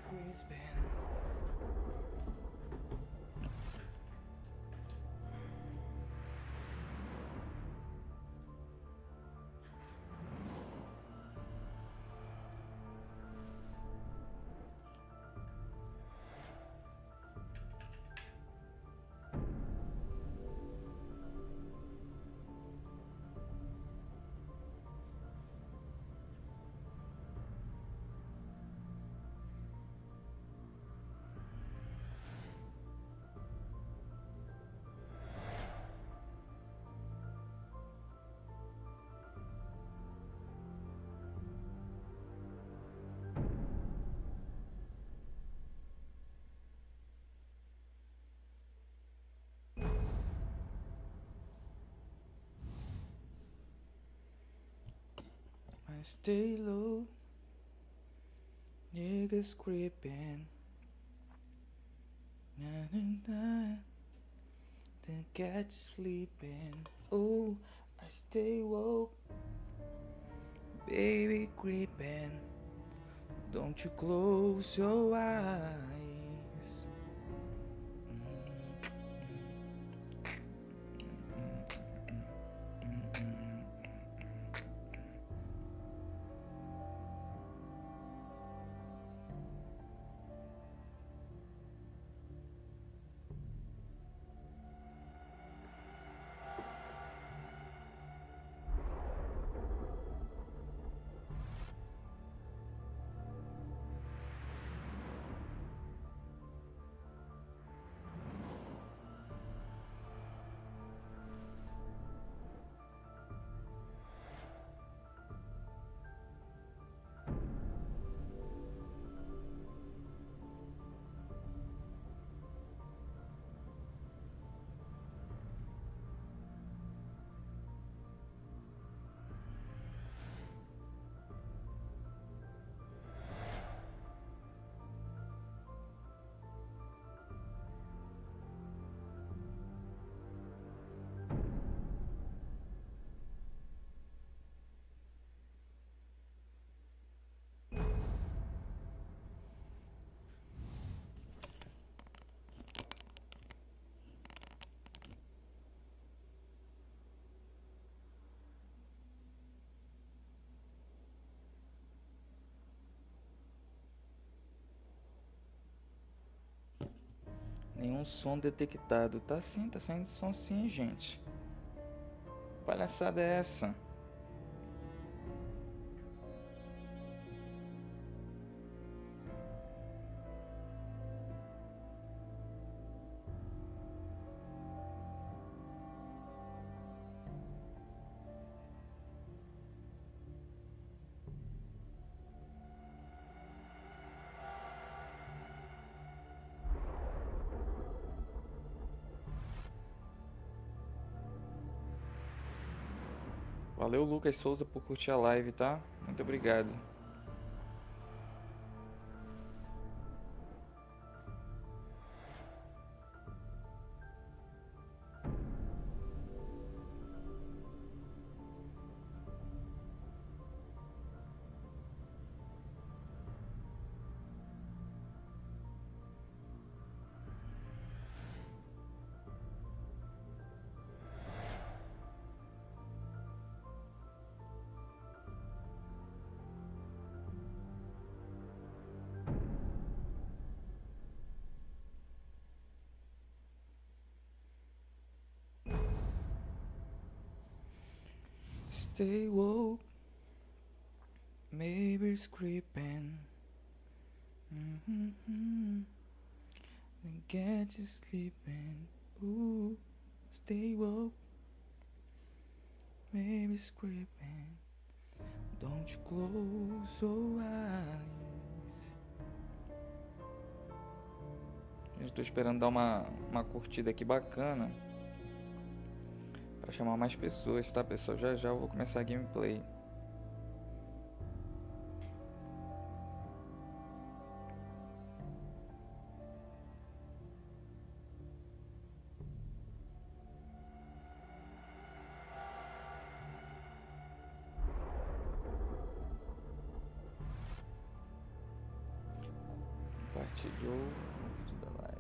creeping. I stay low, niggas creeping. Na na na, then catch sleeping. Oh, I stay woke, baby creeping. Don't you close your eyes. Nenhum som detectado. Tá sim, tá saindo som sim, gente. Que palhaçada é essa? Valeu, Lucas Souza, por curtir a live, tá? Muito obrigado. Stay woke, maybe creeping. Then get you sleeping. Ooh, stay woke, maybe creeping. Don't you close your eyes. Eu estou esperando dar uma curtida aqui bacana para chamar mais pessoas, tá, pessoal? Já já eu vou começar a gameplay. Compartilhou o vídeo da live.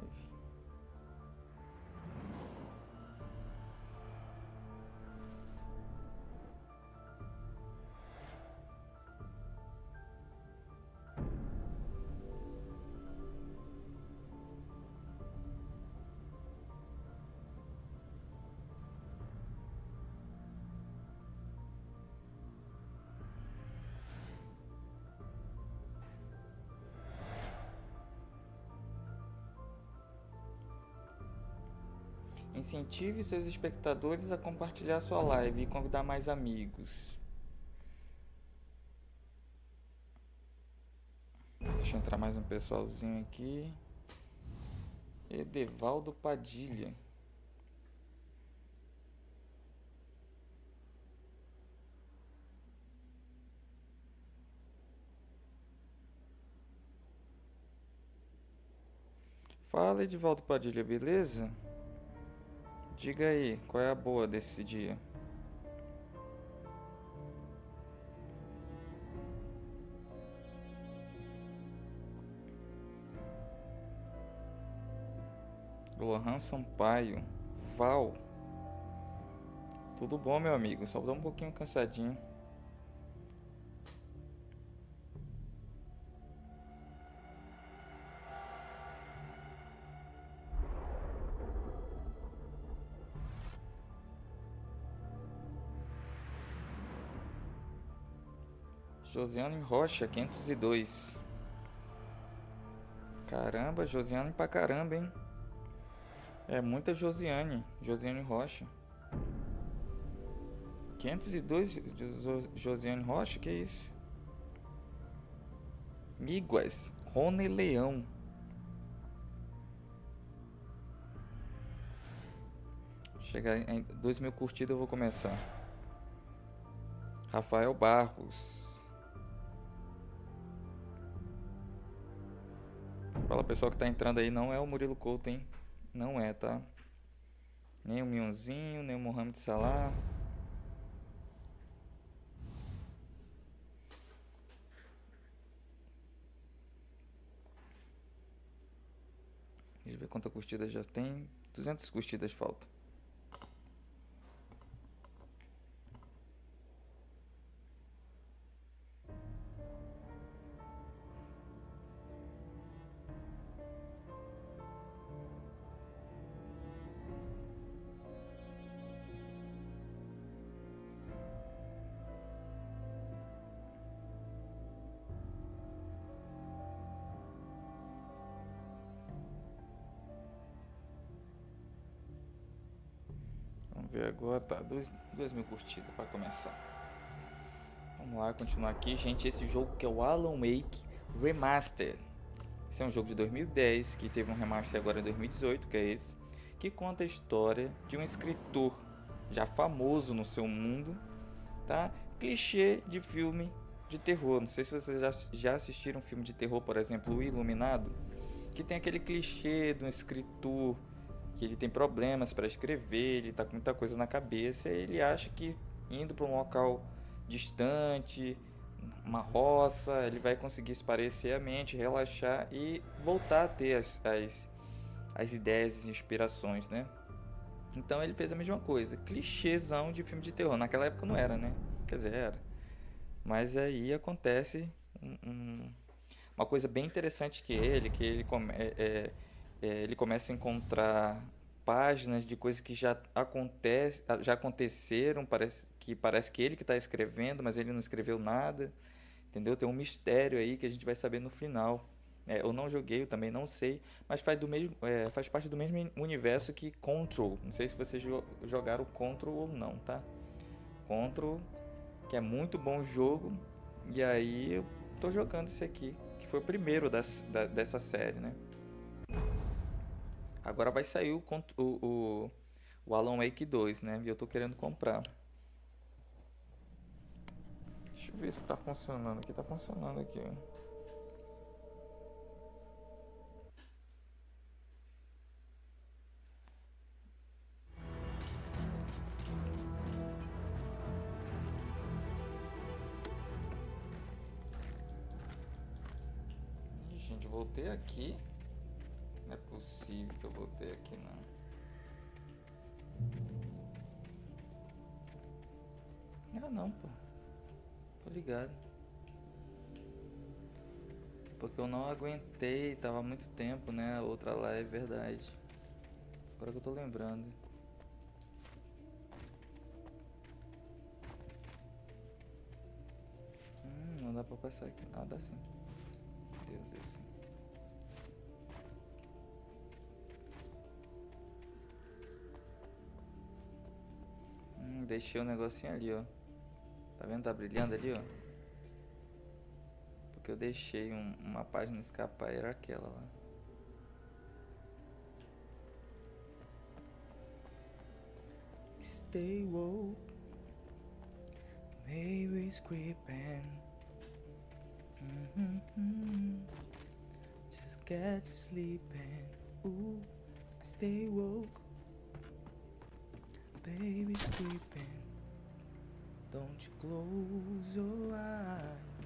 Incentive seus espectadores a compartilhar sua live e convidar mais amigos. Deixa eu entrar mais um pessoalzinho aqui. Edevaldo Padilha. Fala, Edivaldo Padilha, beleza? Diga aí, qual é a boa desse dia? Lohan Sampaio. Val. Tudo bom, meu amigo? Só tô um pouquinho cansadinho. Josiane Rocha, 502. Caramba, Josiane pra caramba, hein? É muita Josiane. Josiane Rocha. 502 Josiane Rocha? Que isso? Iguas. Rony Leão. Chegar em 2.000 curtidas eu vou começar. Rafael Barros. Fala, pessoal que tá entrando aí, não é o Murilo Couto, hein? Não é, tá? Nem o Mionzinho, nem o Mohamed Salah. Deixa eu ver quanta curtida já tem. 200 curtidas faltam. Vamos ver agora, tá, 2.000 curtidas para começar. Vamos lá, continuar aqui, gente. Esse jogo que é o Alan Wake Remaster. Esse é um jogo de 2010 que teve um remaster agora em 2018, que é esse, que conta a história de um escritor já famoso no seu mundo, tá? Clichê de filme de terror. Não sei se vocês já assistiram um filme de terror, por exemplo, O Iluminado, que tem aquele clichê de um escritor que ele tem problemas para escrever, ele tá com muita coisa na cabeça, e ele acha que indo para um local distante, uma roça, ele vai conseguir esparecer a mente, relaxar e voltar a ter as ideias e inspirações, né? Então ele fez a mesma coisa, clichêzão de filme de terror. Naquela época não era, né? Quer dizer, era. Mas aí acontece uma coisa bem interessante que ele começa a encontrar páginas de coisas que já aconteceram, parece que ele que está escrevendo, mas ele não escreveu nada, entendeu? Tem um mistério aí que a gente vai saber no final. Eu não joguei, eu também não sei, mas faz parte do mesmo universo que Control. Não sei se vocês jogaram Control ou não, tá? Control, que é muito bom jogo, e aí eu tô jogando esse aqui, que foi o primeiro dessa série, né? Agora vai sair o Alan Wake 2, né? E eu tô querendo comprar. Deixa eu ver se tá funcionando aqui. Tá funcionando aqui. Gente, voltei aqui. Não é possível que eu voltei aqui, não. Ah, não, pô. Tô ligado. Porque eu não aguentei, tava muito tempo, né? A outra lá é verdade. Agora que eu tô lembrando. Não dá pra passar aqui. Ah, dá sim. Deus sim. Deixei o negocinho ali, ó. Tá vendo? Tá brilhando ali, ó. Porque eu deixei uma página escapar, era aquela lá. Stay woke, maybe creeping. Just get sleeping. Ooh, stay woke, baby's creeping. Don't you close your eyes.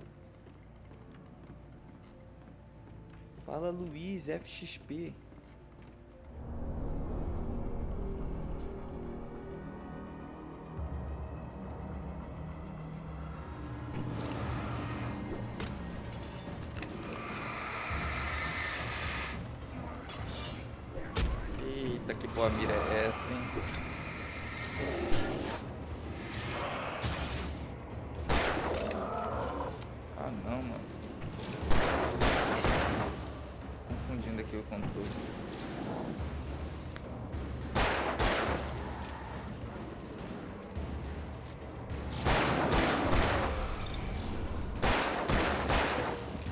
Fala, Luiz, FXP. Eita, que boa mira é essa, hein? Ah, não, mano. Confundindo aqui o controle.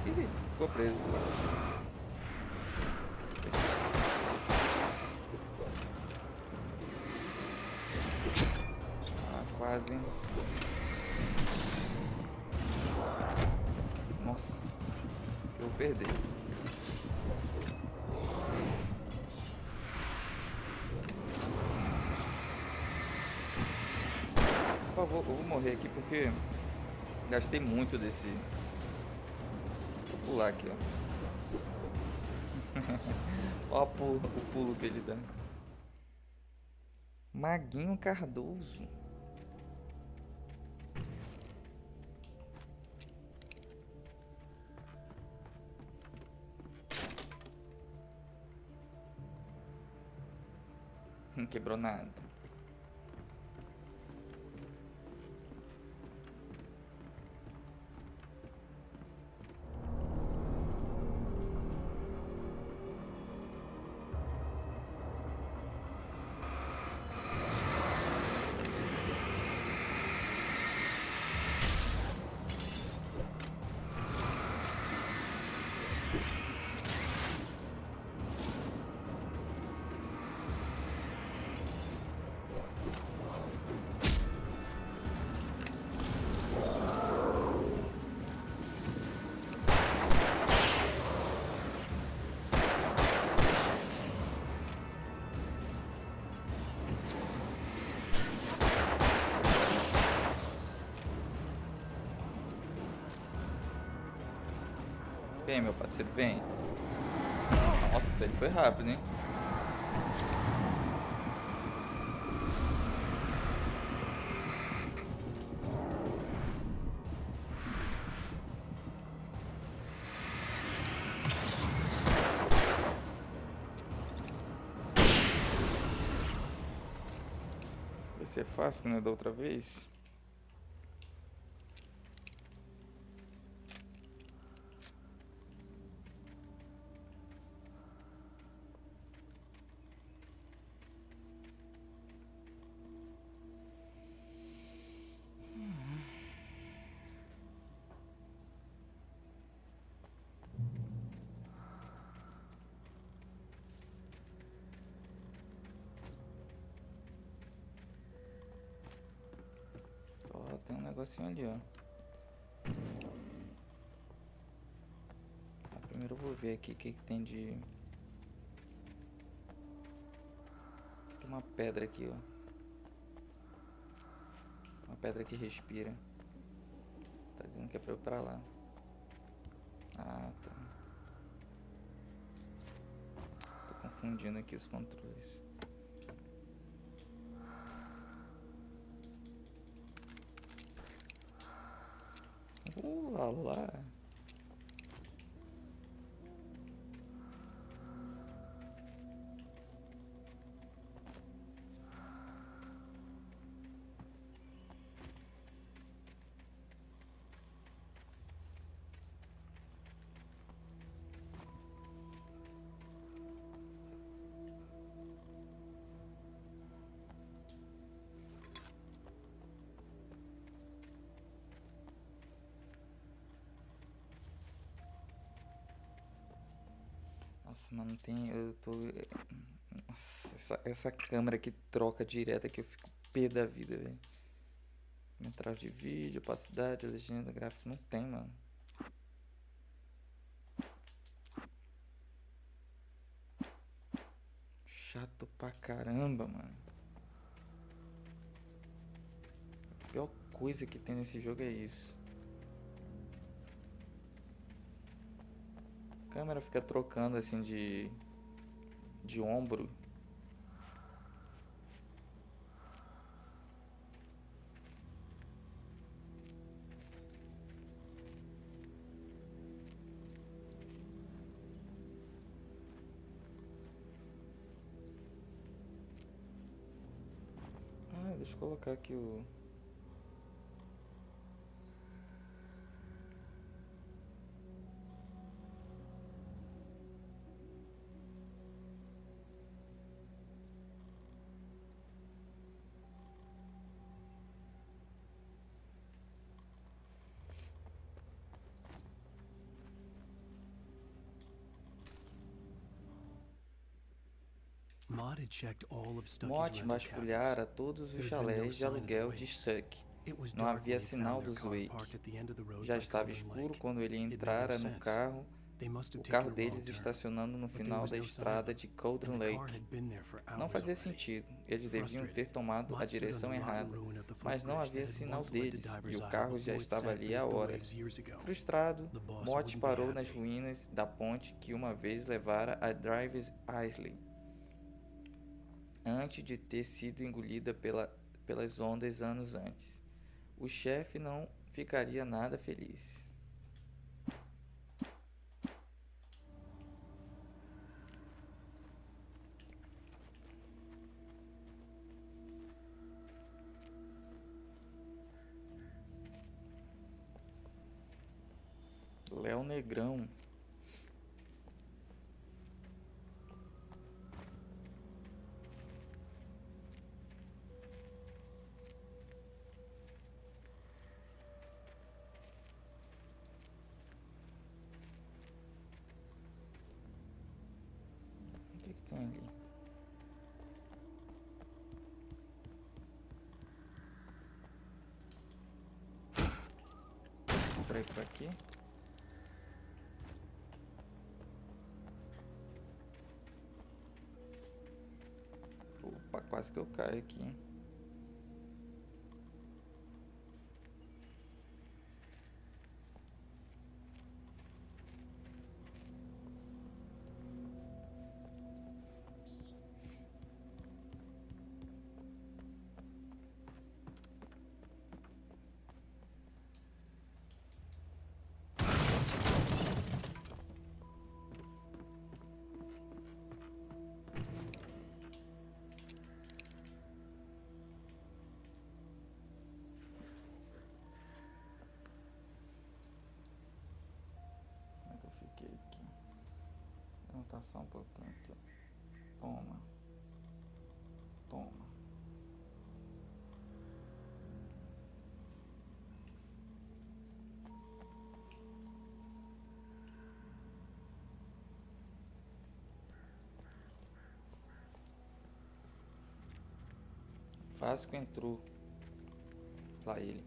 Ih, ficou preso. Ah, quase, hein? Nossa, eu vou perder. Por favor, eu vou morrer aqui porque gastei muito desse. Vou pular aqui, ó. Ó o pulo que ele dá. Maguinho Cardoso. Não quebrou nada. Vem, meu parceiro, vem. Nossa, ele foi rápido, hein? Isso vai ser fácil, né? Da outra vez. Ó, tem um negocinho ali, ó. Primeiro eu vou ver aqui o que tem de... Tem uma pedra aqui, ó. Uma pedra que respira. Tá dizendo que é pra eu ir pra lá. Ah, tá. confundindo aqui os controles. Lá lá. Nossa, mano, tem. Eu tô. Nossa, essa câmera que troca direto aqui, eu fico pé da vida, velho. Metragem de vídeo, opacidade, legenda gráfica, não tem, mano. Chato pra caramba, mano. A pior coisa que tem nesse jogo é isso. A câmera fica trocando assim de ombro. Ah, deixa eu colocar aqui o... Mod vasculhara todos os chalés de aluguel de Stuck. Não havia sinal dos Wake. Já estava escuro quando ele entrara no carro, o carro deles estacionando no final da estrada de Cauldron Lake. Não fazia sentido, eles deviam ter tomado a direção errada, mas não havia sinal deles, e o carro já estava ali há horas. Frustrado, Mott parou nas ruínas da ponte que uma vez levara a Driver's Isle, antes de ter sido engolida pelas ondas anos antes. O chefe não ficaria nada feliz. Léo Negrão. O que tem ali? Pra ir por aqui. Opa, quase que eu caio aqui, hein? Aqui. Vou botar só um pouquinho aqui. Toma. Toma. Vasco entrou. Lá ele.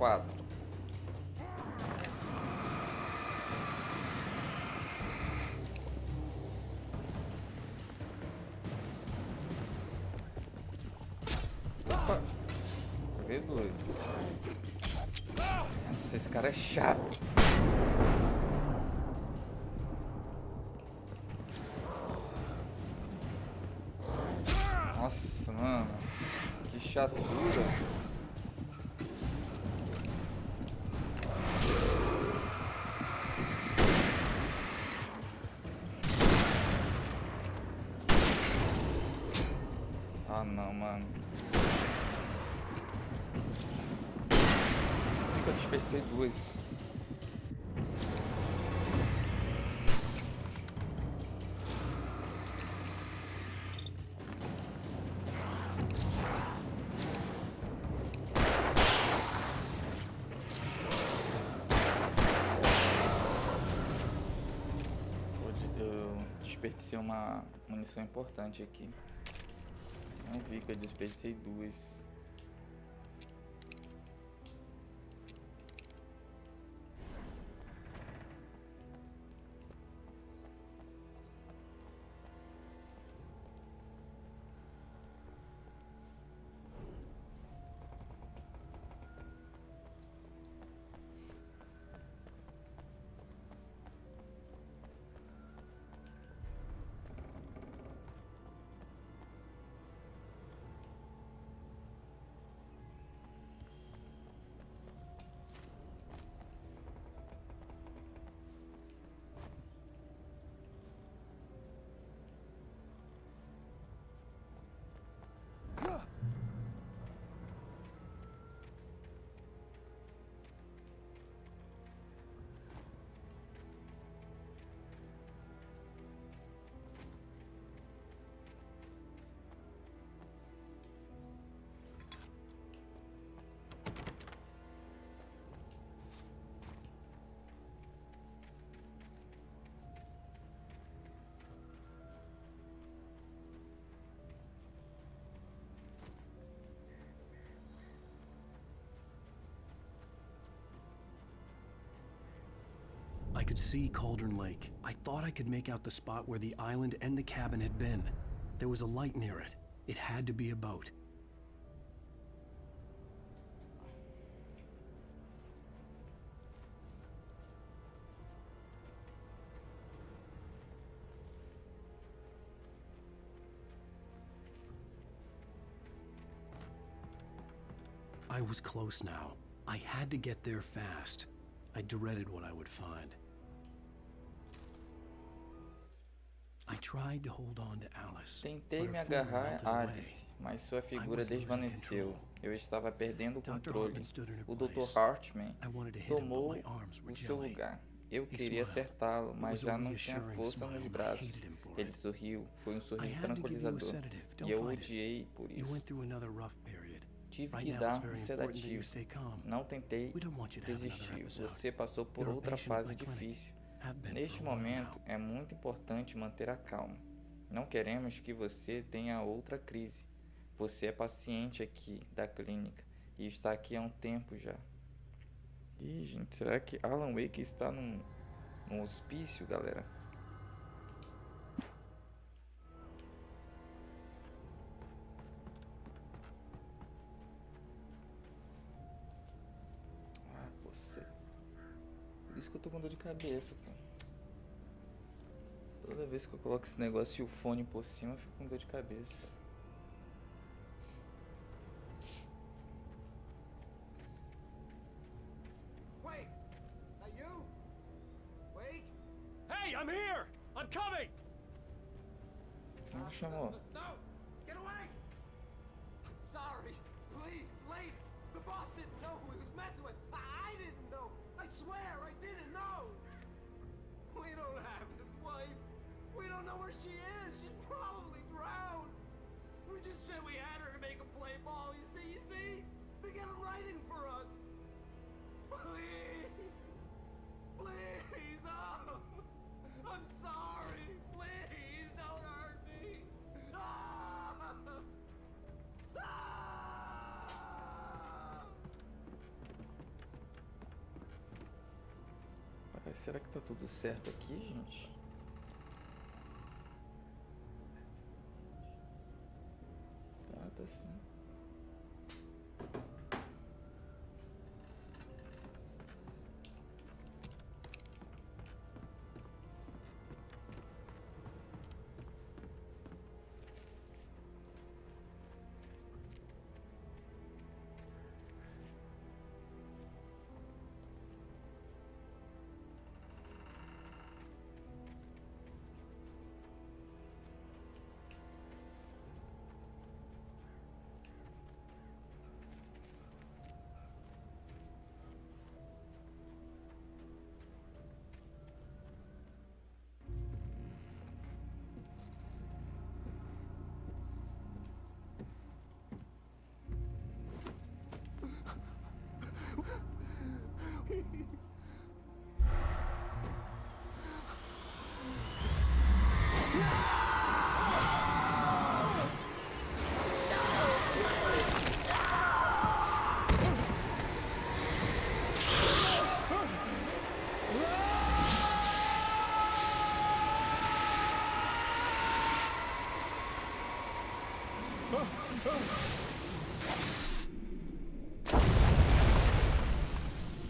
4. Opa! Peguei 2. Nossa, esse cara é chato. Nossa, mano. Que chatura. Ah, não, mano. Eu desperdicei 2. Eu desperdicei uma munição importante aqui. Não vi que eu desperdicei 2. I could see Cauldron Lake. I thought I could make out the spot where the island and the cabin had been. There was a light near it. It had to be a boat. I was close now. I had to get there fast. I dreaded what I would find. I tried to hold on to Alice. Tentei me agarrar a Alice, mas sua figura desvaneceu. Eu estava perdendo o controle. O Dr. Hartman tomou o seu lugar. Eu queria acertá-lo, mas já não tinha força nos braços. Ele sorriu. Foi um sorriso tranquilizador. E eu odiei por isso. Tive que dar um sedativo. Não tentei desistir. Você passou por outra fase difícil. Neste momento, é muito importante manter a calma. Não queremos que você tenha outra crise. Você é paciente aqui da clínica e está aqui há um tempo já. Ih, gente, será que Alan Wake está num hospício, galera? Ah, você. Por isso que eu tô com dor de cabeça, pô. Toda vez que eu coloco esse negócio e o fone por cima, eu fico com dor de cabeça. Wait! Are you? Wait! Hey, I'm here! I'm coming! Quem me chamou? No! Get away! I'm sorry. Please, it's late. The boss didn't know who he was messing with. I didn't know. I swear, I didn't know. We don't have his wife. We don't know where she is. She's probably drowned. We just said we had her to make a play ball. You see? To get him writing for us. Please. Please. Oh. I'm sorry. Please don't hurt me. Ah. Ah. Rapaz, será que tá tudo certo aqui, gente? Tá sim.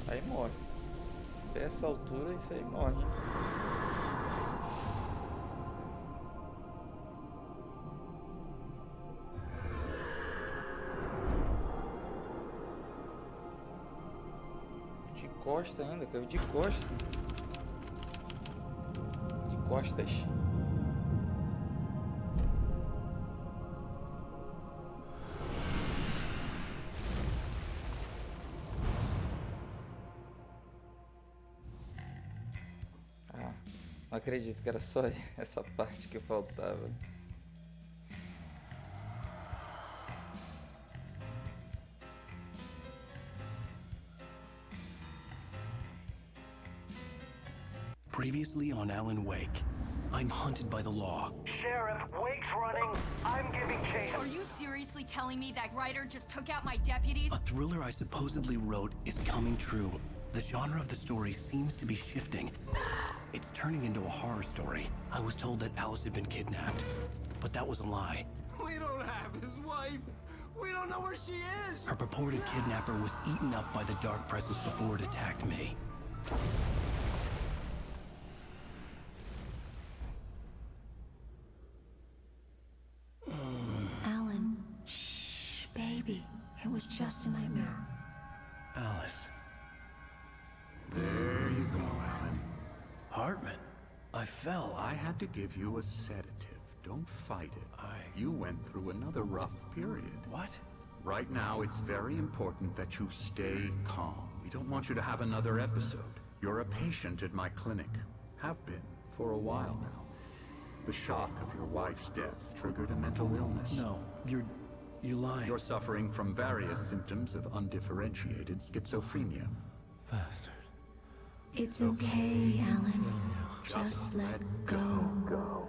Aí morre. Dessa altura isso aí morre, hein? De costa ainda, caiu de costa. De costas. Não acredito que era só essa parte que faltava. Previously on Alan Wake, I'm hunted by the law. Sheriff, Wake's running. I'm giving chase. Are you seriously telling me that writer just took out my deputies? A thriller I supposedly wrote is coming true. The genre of the story seems to be shifting. It's turning into a horror story. I was told that Alice had been kidnapped, but that was a lie. We don't have his wife. We don't know where she is. Her purported kidnapper was eaten up by the dark presence before it attacked me. Alan, shh, baby. It was just a nightmare. Alice. There you go, Alan. Hartman. I fell. I had to give you a sedative. Don't fight it. You went through another rough period. What? Right now, it's very important that you stay calm. We don't want you to have another episode. You're a patient at my clinic. Have been for a while now. The shock of your wife's death triggered a mental illness. No, you're lying. You're suffering from various symptoms of undifferentiated schizophrenia. Bastard. It's okay, Alan. Just let go.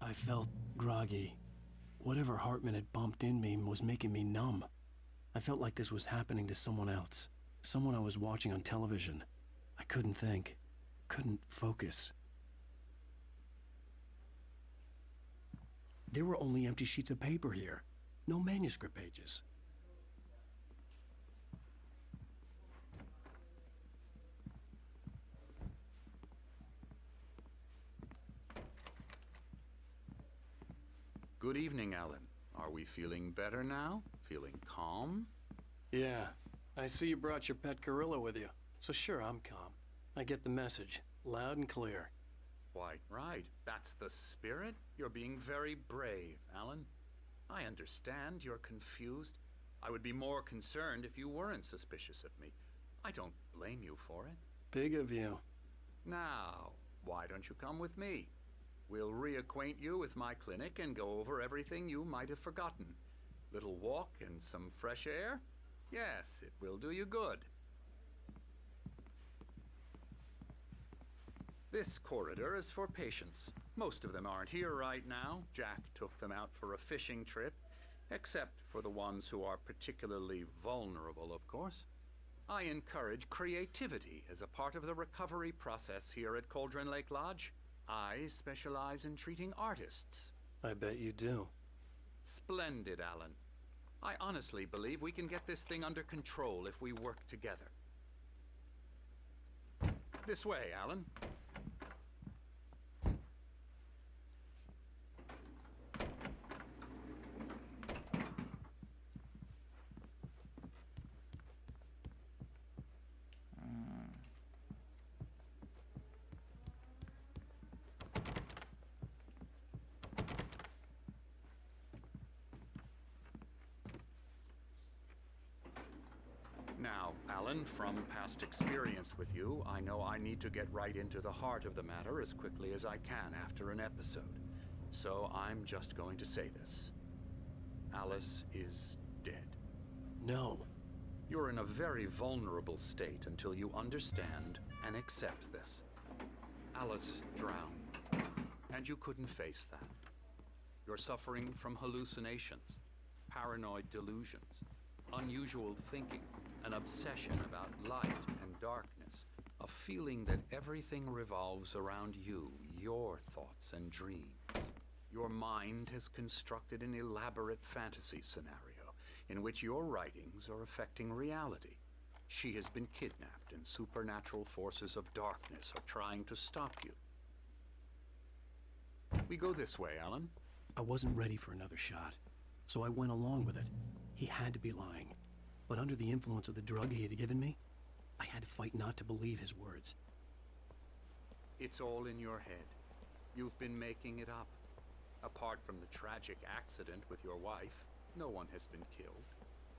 I felt groggy. Whatever Hartman had bumped in me was making me numb. I felt like this was happening to someone else. Someone I was watching on television. I couldn't think. Couldn't focus. There were only empty sheets of paper here. No manuscript pages. Good evening, Alan. Are we feeling better now? Feeling calm? Yeah. I see you brought your pet gorilla with you. So sure, I'm calm. I get the message. Loud and clear. Why, right. That's the spirit. You're being very brave, Alan. I understand you're confused. I would be more concerned if you weren't suspicious of me. I don't blame you for it. Big of you. Now, why don't you come with me? We'll reacquaint you with my clinic and go over everything you might have forgotten. Little walk and some fresh air? Yes, it will do you good. This corridor is for patients. Most of them aren't here right now. Jack took them out for a fishing trip, except for the ones who are particularly vulnerable, of course. I encourage creativity as a part of the recovery process here at Cauldron Lake Lodge. I specialize in treating artists. I bet you do. Splendid, Alan. I honestly believe we can get this thing under control if we work together. This way, Alan. Now, Alan, from past experience with you, I know I need to get right into the heart of the matter as quickly as I can after an episode. So I'm just going to say this. Alice is dead. No. You're in a very vulnerable state until you understand and accept this. Alice drowned, and you couldn't face that. You're suffering from hallucinations, paranoid delusions, unusual thinking, an obsession about light and darkness, a feeling that everything revolves around you, your thoughts and dreams. Your mind has constructed an elaborate fantasy scenario in which your writings are affecting reality. She has been kidnapped and supernatural forces of darkness are trying to stop you. We go this way, Alan. I wasn't ready for another shot, so I went along with it. He had to be lying. But under the influence of the drug he had given me, I had to fight not to believe his words. It's all in your head. You've been making it up. Apart from the tragic accident with your wife, no one has been killed.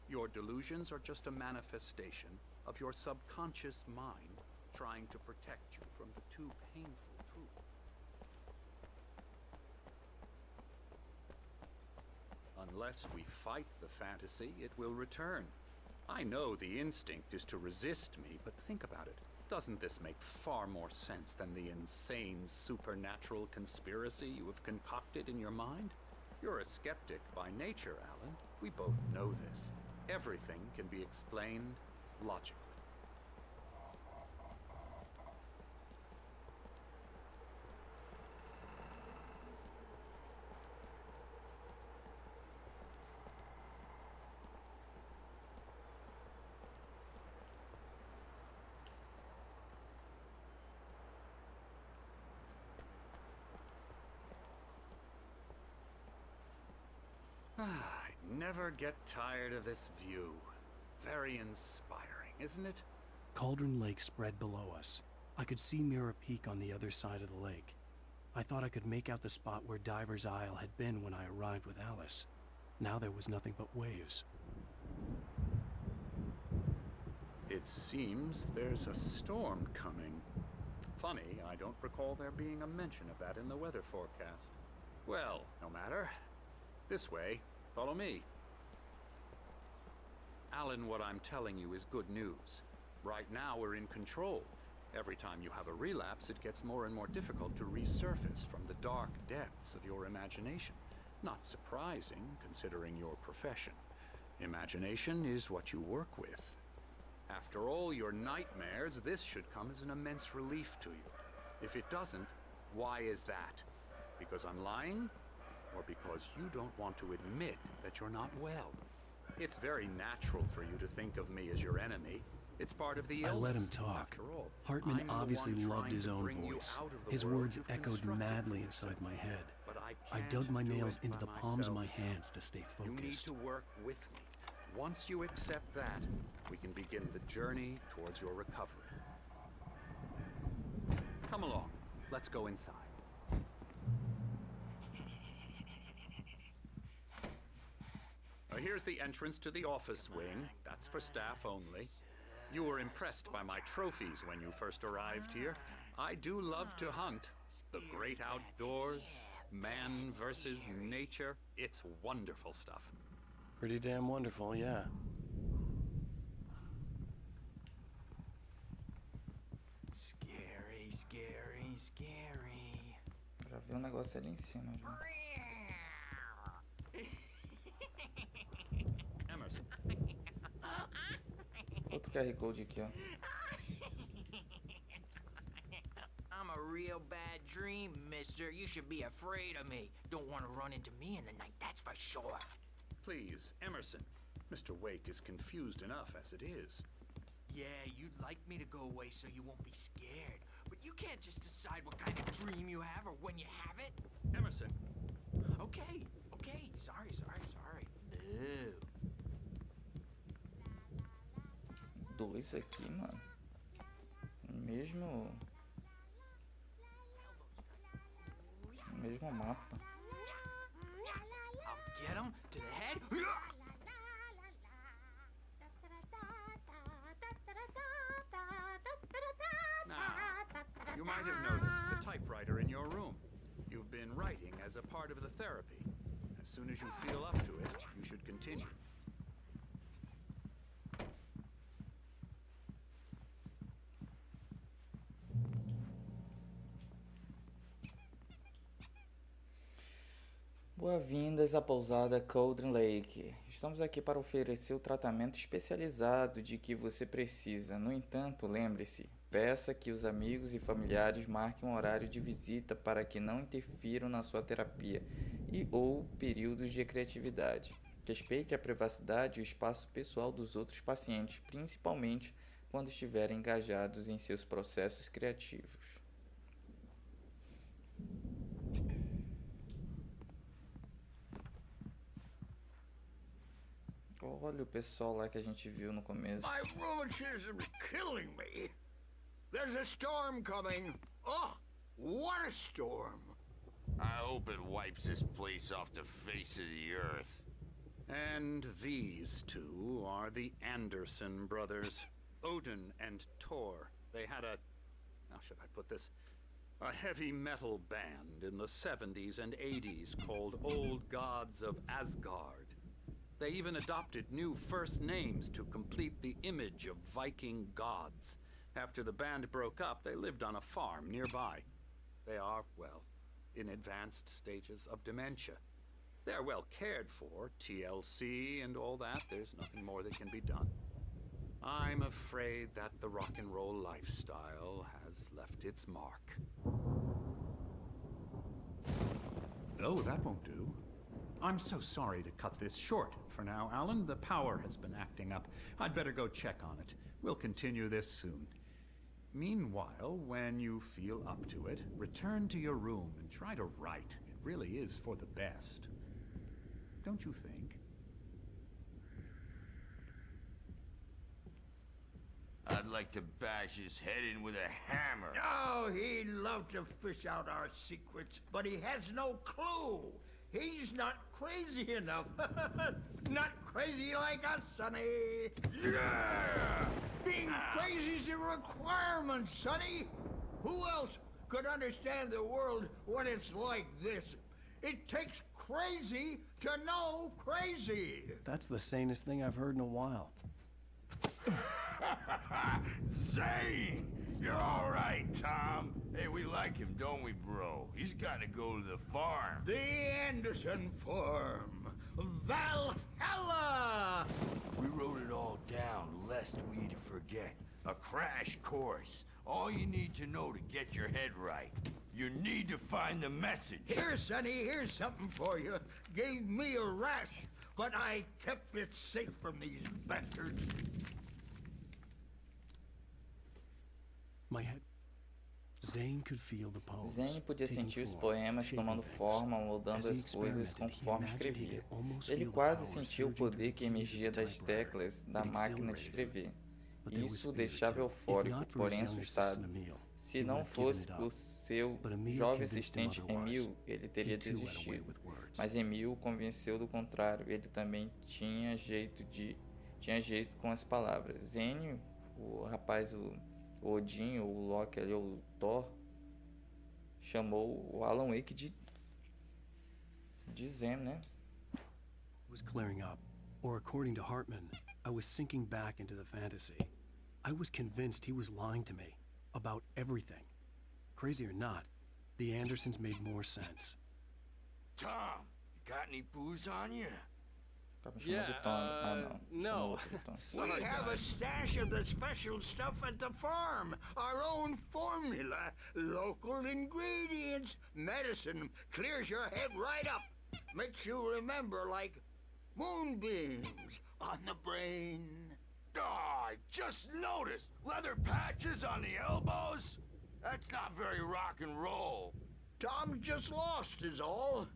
Your delusions are just a manifestation of your subconscious mind trying to protect you from the too painful truth. Unless we fight the fantasy, it will return. I know the instinct is to resist me, but think about it. Doesn't this make far more sense than the insane supernatural conspiracy you have concocted in your mind? You're a skeptic by nature, Alan. We both know this. Everything can be explained logically. I never get tired of this view. Very inspiring, isn't it? Cauldron Lake spread below us. I could see Mirror Peak on the other side of the lake. I thought I could make out the spot where Diver's Isle had been when I arrived with Alice. Now there was nothing but waves. It seems there's a storm coming. Funny, I don't recall there being a mention of that in the weather forecast. Well, no matter. This way. Follow me. Alan, what I'm telling you is good news. Right now, we're in control. Every time you have a relapse, it gets more and more difficult to resurface from the dark depths of your imagination. Not surprising, considering your profession. Imagination is what you work with. After all your nightmares, this should come as an immense relief to you. If it doesn't, why is that? Because I'm lying? Or because you don't want to admit that you're not well? It's very natural for you to think of me as your enemy. It's part of the illness. I let him talk. After all, Hartman I'm the obviously one loved trying his to own bring you voice. out of the His world words you've echoed constructed madly for inside yourself. my head. But I can't dug my do nails it into by the palms of my myself. hands to stay You need focused. to work with me. Once you accept that, we can begin the journey towards your recovery. Come along. Let's go inside. Here's the entrance to the office wing. That's for staff only. You were impressed by my trophies when you first arrived here. I do love to hunt. The great outdoors, man versus nature. It's wonderful stuff. Pretty damn wonderful, yeah. Scary scary, scary. Já vi um negócio ali em cima já. Emerson. Outro QR Code aqui, ó. I'm a real bad dream, mister. You should be afraid of me. Don't want to run into me in the night, that's for sure. Please, Emerson. Mr. Wake is confused enough as it is. Yeah, you'd like me to go away so you won't be scared. But you can't just decide what kind of dream you have or when you have it. Emerson. Okay. Sorry. Boo. Dois aqui, mano. Mesmo mapa. I'll get him to the head. Now, you might have noticed the typewriter in your room. You've been writing as a part of the therapy. As soon as you feel up to it, you should continue. Boas-vindas à pousada Cauldron Lake. Estamos aqui para oferecer o tratamento especializado de que você precisa. No entanto, lembre-se, peça que os amigos e familiares marquem um horário de visita para que não interfiram na sua terapia ou períodos de criatividade. Respeite a privacidade e o espaço pessoal dos outros pacientes, principalmente quando estiverem engajados em seus processos criativos. Olha o pessoal lá que a gente viu no começo. My rheumatism's killing me. There's a storm coming. Oh, what a storm. I hope it wipes this place off the face of the earth. And these two are the Anderson brothers, Odin and Thor. They had how should I put this? A heavy metal band in the 70s and 80s called Old Gods of Asgard. They even adopted new first names to complete the image of Viking gods. After the band broke up, they lived on a farm nearby. They are, well, in advanced stages of dementia. They're well cared for, TLC and all that. There's nothing more that can be done. I'm afraid that the rock and roll lifestyle has left its mark. Oh, that won't do. I'm so sorry to cut this short for now, Alan. The power has been acting up. I'd better go check on it. We'll continue this soon. Meanwhile, when you feel up to it, return to your room and try to write. It really is for the best. Don't you think? I'd like to bash his head in with a hammer. Oh, he'd love to fish out our secrets, but he has no clue. He's not crazy enough. Not crazy like us, Sonny. Yeah! Being crazy's a requirement, Sonny. Who else could understand the world when it's like this? It takes crazy to know crazy. That's the sanest thing I've heard in a while. Zane! You're all right, Tom. Hey, we like him, don't we, bro? He's got to go to the farm. The Anderson Farm. Valhalla! We wrote it all down, lest we'd forget. A crash course. All you need to know to get your head right. You need to find the message. Here, Sonny, here's something for you. Gave me a rash, but I kept it safe from these bastards. My head. Zane could feel the poems. Zane podia taking sentir os form, poemas shaping tomando things. forma, moldando As he as coisas experimented, he conforme imagined he escrevia. could almost Ele feel the quase power sentia o surging through poder the que keys emergia of the das typewriter. teclas da It máquina de exhilarated him. escrever. But there was Isso o fear, deixava too. If eufórico, not for porém his younger assustado. assistant Emil, Se he não would have given fosse it por up. seu But Emil jovem convinced him assistente otherwise. Emil, ele teria He too went away desistido. with words. Mas Emil o convenceu do contrário. Ele também tinha jeito com as palavras. Zane, o rapaz, o Odin, ou o Loki ali, ou o Thor, chamou o Alan Wake de Zane, né? Was clearing up, or according to Hartman, I was sinking back into the fantasy. I was convinced he was lying to me about everything. Crazy or not, the Andersons made more sense. Tom, you got any booze on you? Tá me chamando de Tom. Ah, não. Chamou no. outro de Tom. We have a stash of the special stuff at the farm. Our own formula. Local ingredients. Medicine. Clears your head right up. Makes you remember like moonbeams on the brain. Oh, I just noticed. Leather patches on the elbows? That's not very rock and roll. Tom just lost is all.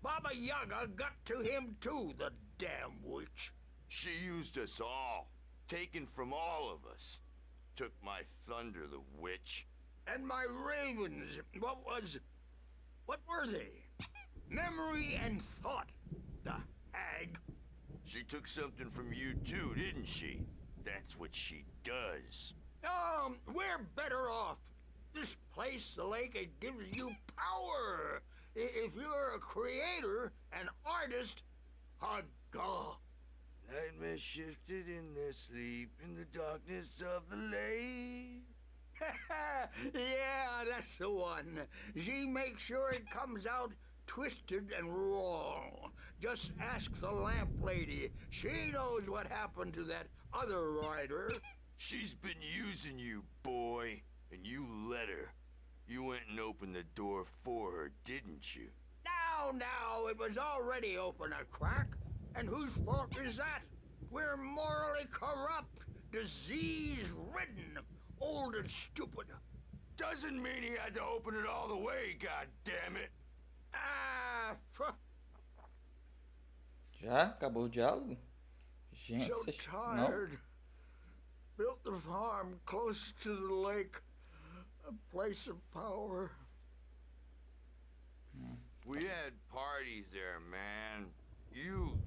Baba Yaga got to him too, the damn witch. She used us all. Taken from all of us. Took my thunder, the witch. And my ravens, what were they? Memory and thought, the hag. She took something from you too, didn't she? That's what she does. We're better off. This place, the lake, it gives you power. If you're a creator, an artist, a god. Nightmare shifted in their sleep in the darkness of the lake. Yeah, that's the one. She makes sure it comes out twisted and wrong. Just ask the lamp lady. She knows what happened to that other writer. She's been using you, boy, and you let her. You went and opened the door for her, didn't you? Now, it was already open a crack. And whose fault is that? We're morally corrupt, disease-ridden, old and stupid. Doesn't mean he had to open it all the way, goddammit. Já? Acabou o diálogo? Gente, So vocês... tired. Não? Built the farm close to the lake. A place of power. We had parties there, man. You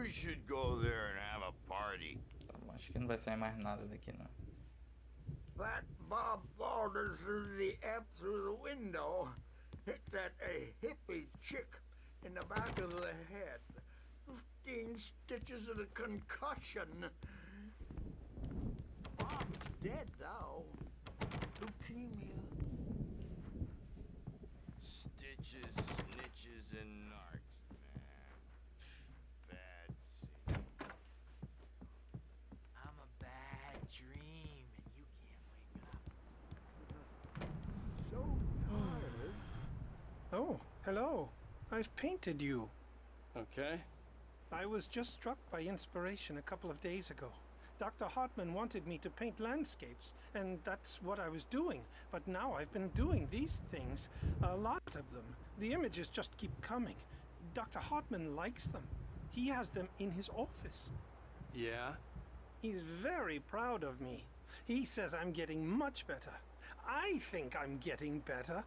should go there and have a party. Tá bom, acho que não vai sair mais nada daqui, não. That Bob Balder threw the app through the window. Hit that hippie chick in the back of the head. 15 stitches and a concussion. Bob's dead now. Leukemia. Stitches, snitches, and narcs, man. Bad scene. I'm a bad dream, and you can't wake up. So tired. Oh, hello. I've painted you. Okay. I was just struck by inspiration a couple of days ago. Dr. Hartman wanted me to paint landscapes, and that's what I was doing. But now I've been doing these things, a lot of them. The images just keep coming. Dr. Hartman likes them. He has them in his office. Yeah? He's very proud of me. He says I'm getting much better. I think I'm getting better.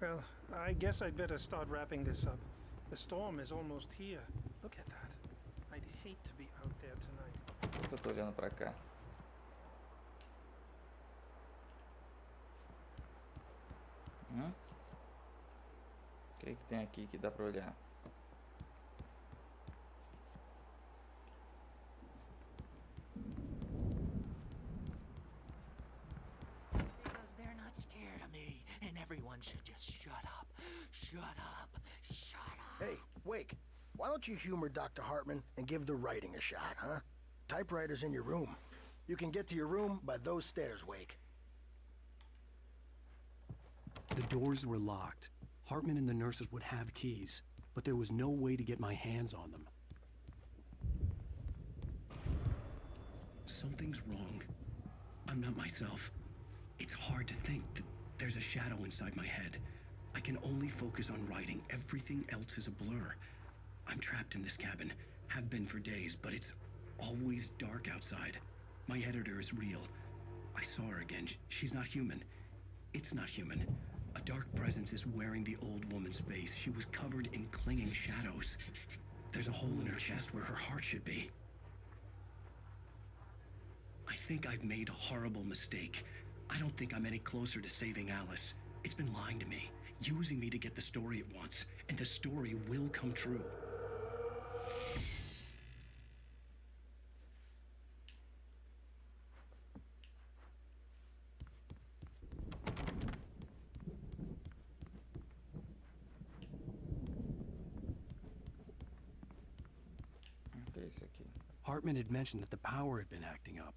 Well, I guess I'd better start wrapping this up. The storm is almost here. Look at that. I'd hate to be out there tonight. Eu tô olhando pra cá. O que tem aqui que dá pra olhar? Because they're not scared of me, and everyone should just shut up. Shut up. Shut up. Hey, Wake, why don't you humor Dr. Hartman and give the writing a shot, huh? Typewriter's in your room. You can get to your room by those stairs, Wake. The doors were locked. Hartman and the nurses would have keys, but there was no way to get my hands on them. Something's wrong. I'm not myself. It's hard to think that there's a shadow inside my head. I can only focus on writing. Everything else is a blur. I'm trapped in this cabin. Have been for days, but it's always dark outside. My editor is real. I saw her again. She's not human. It's not human. A dark presence is wearing the old woman's face. She was covered in clinging shadows. There's a hole in her chest where her heart should be. I think I've made a horrible mistake. I don't think I'm any closer to saving Alice. It's been lying to me, using me to get the story it wants, and the story will come true. isso aqui? Hartman had mentioned that the power had been acting up.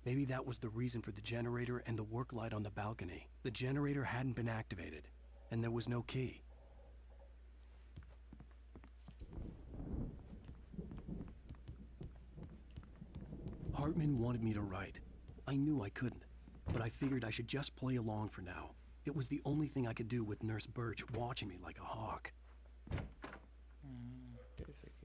Maybe that was the reason for the generator and the work light on the balcony. The generator hadn't been activated, and there was no key. Hartman wanted me to write. I knew I couldn't, but I figured I should just play along for now. It was the only thing I could do with Nurse Birch watching me like a hawk. Que é isso aqui?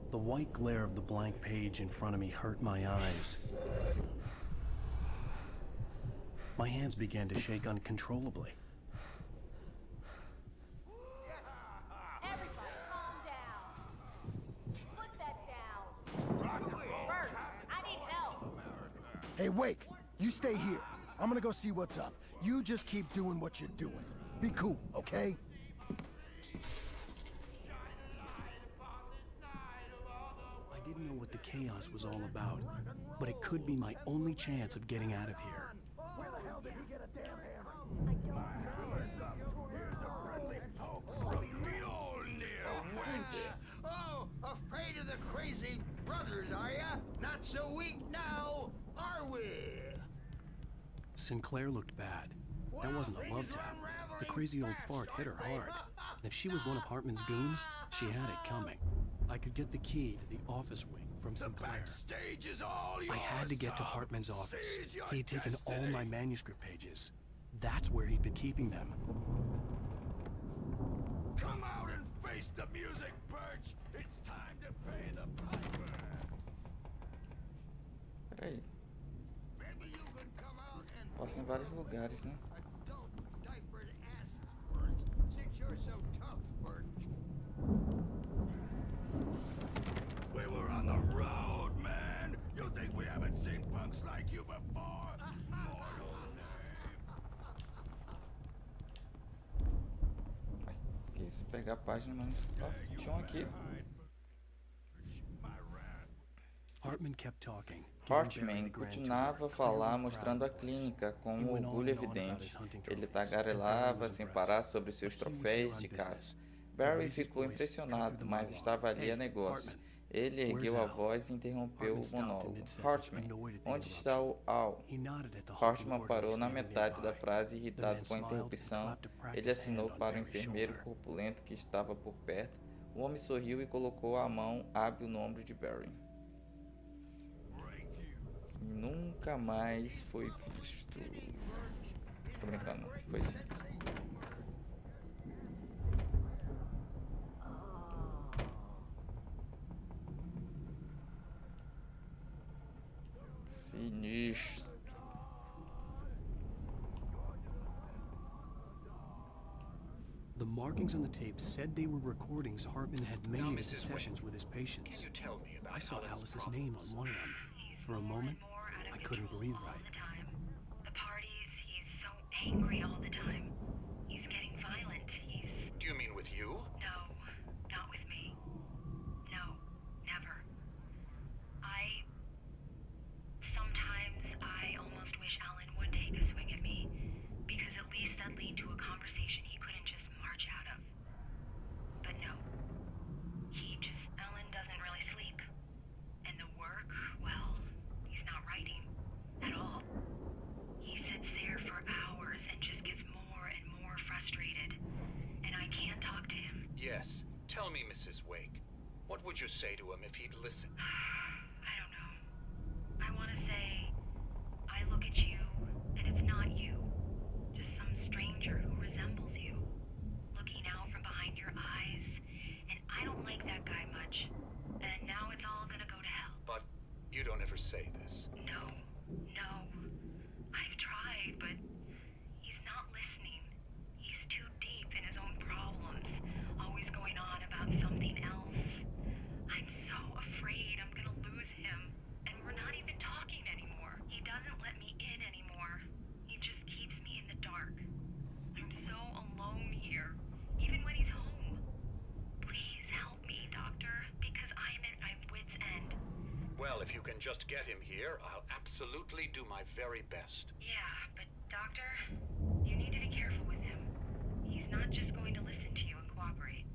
The white glare of the blank page in front of me hurt my eyes. My hands began to shake uncontrollably. Everybody calm down. Put that down. Bert, I need help. Hey, Wake, you stay here. I'm gonna go see what's up. You just keep doing what you're doing. Be cool, okay? I didn't know what the chaos was all about, but it could be my only chance of getting out of here. Where the hell did he get a damn hammer? Oh, afraid of the crazy brothers, are ya? Not so weak now, are we? Sinclair looked bad. That wasn't a love tap. The crazy old fart hit her hard. And if she was one of Hartman's goons, she had it coming. I could get the key to the office wing from Sinclair. I had to get to Hartman's office. He had taken all my manuscript pages. That's where he'd been keeping them. Come out and face the music, Birch! It's time to pay the piper! Peraí. Maybe you can come out and Posso ir em vários lugares, né? adult diapered asses for it, since you're so tough, Birch. We were on the road, man! You think we haven't seen punks like you before? Mortal Vai, que isso? Pegar a página, mano. Ó, tinha um aqui. Hartman kept talking. Hartman continuava a falar, mostrando a clínica com um orgulho evidente. Ele tagarelava sem parar sobre seus troféus de caça. Barry ficou impressionado, mas estava ali a negócio. Ele ergueu a voz e interrompeu o monólogo. Hartman, onde está o Al? Hartman parou na metade da frase, irritado com a interrupção. Ele assinou para o enfermeiro corpulento que estava por perto. O homem sorriu e colocou a mão hábil no ombro de Barry. Nunca mais foi visto. Tô brincando, foi sim. Sinistro. The markings on the tape said they were recordings Hartman had made at the sessions with his patients. I saw Alice's name on one of them. For a moment, I couldn't breathe right. The parties, he's so angry all the time. He's getting violent. Do you mean with you? No, not with me. No, never. Sometimes I almost wish Alan would take a swing at me, because at least that lead to a conversation he couldn't just march out of. But no. Alan doesn't really sleep. And the work, well, he's not writing at all. He sits there for hours and just gets more and more frustrated. And I can't talk to him. Yes. Tell me, Mrs. Wake. What would you say to him if he'd listen? I don't know. I want to say, I look at you, and it's not you. Just some strange can just get him here, I'll absolutely do my very best. Yeah, but Doctor, you need to be careful with him. He's not just going to listen to you and cooperate.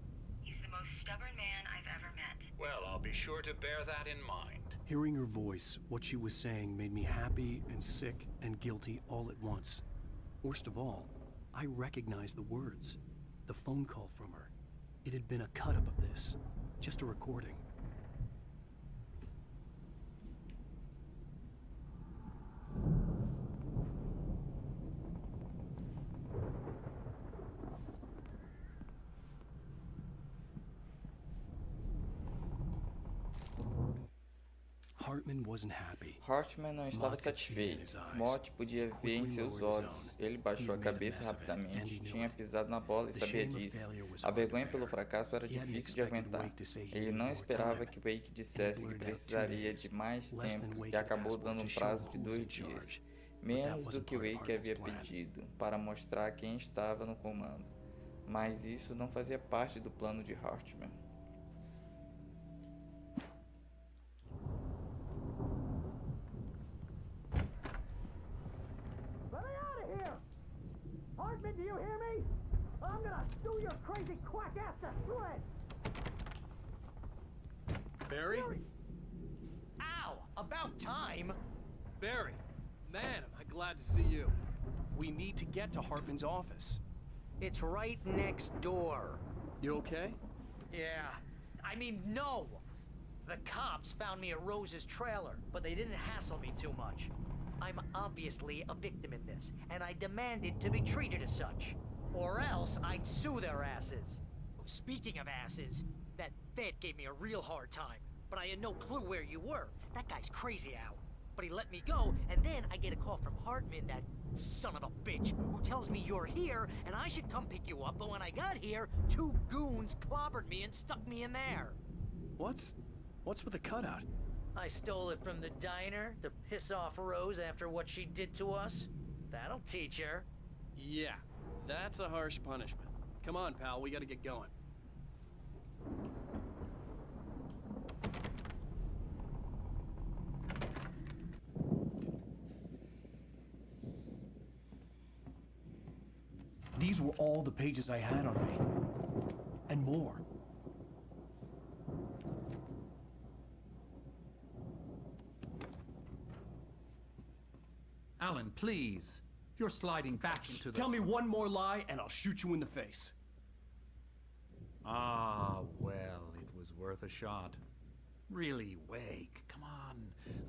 He's the most stubborn man I've ever met. Well, I'll be sure to bear that in mind. Hearing her voice, what she was saying made me happy and sick and guilty all at once. Worst of all, I recognized the words. The phone call from her. It had been a cut-up of this. Just a recording. Hartman wasn't happy. Hartman não estava satisfeito. Mott podia ver em seus olhos. Ele baixou a cabeça rapidamente. Tinha pisado na bola e sabia disso. A vergonha pelo fracasso era difícil de aguentar. Ele não esperava que Wake dissesse que precisaria de mais tempo e acabou dando um prazo de 2 dias. Menos do que Wake havia pedido, para mostrar quem estava no comando. Mas isso não fazia parte do plano de Hartman. Hartman, do you hear me? I'm gonna sue your crazy quack ass to shreds! Barry? Ow! About time! Barry, man, am I glad to see you. We need to get to Hartman's office. It's right next door. You okay? Yeah. I mean, no! The cops found me at Rose's trailer, but they didn't hassle me too much. I'm obviously a victim in this, and I demanded to be treated as such. Or else I'd sue their asses. Speaking of asses, that vet gave me a real hard time, but I had no clue where you were. That guy's crazy, Al. But he let me go, and then I get a call from Hartman, that son of a bitch, who tells me you're here, and I should come pick you up, but when I got here, 2 goons clobbered me and stuck me in there. What's with the cutout? I stole it from the diner to piss off Rose after what she did to us. That'll teach her. Yeah, that's a harsh punishment. Come on, pal, we gotta get going. These were all the pages I had on me. And more. Alan, please. You're sliding back into the... Tell me one more lie and I'll shoot you in the face. Ah, well, it was worth a shot. Really, Wake, come on.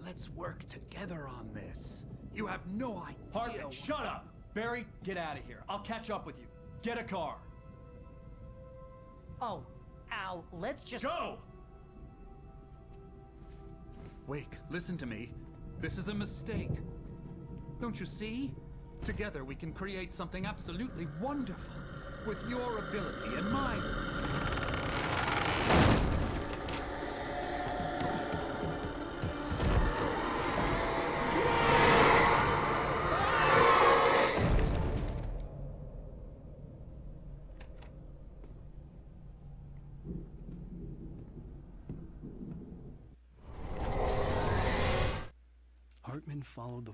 Let's work together on this. You have no idea... Hartman, shut up! Barry, get out of here. I'll catch up with you. Get a car. Oh, Al, let's just... Go! Wake, listen to me. This is a mistake. Don't you see? Together we can create something absolutely wonderful. With your ability and mine.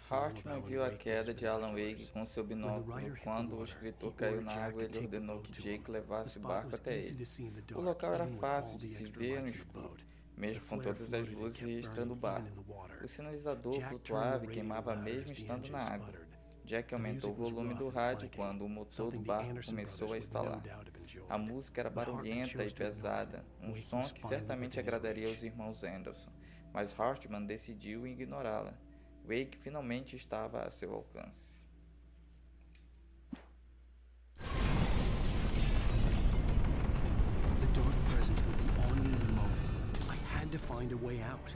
Hartman viu a queda de Alan Wake com seu binóculo. Quando o escritor caiu na água, ele ordenou que Jake levasse o barco até ele. O local era fácil de se ver no escuro, mesmo com todas as luzes extra do barco. O sinalizador flutuava e queimava mesmo estando na água. Jack aumentou o volume do rádio quando o motor do barco começou a estalar. A música era barulhenta e pesada, um som que certamente agradaria aos irmãos Anderson, mas Hartman decidiu ignorá-la. Wake finalmente estava a seu alcance. The dark presence would be on me in a moment. I had to find a way out.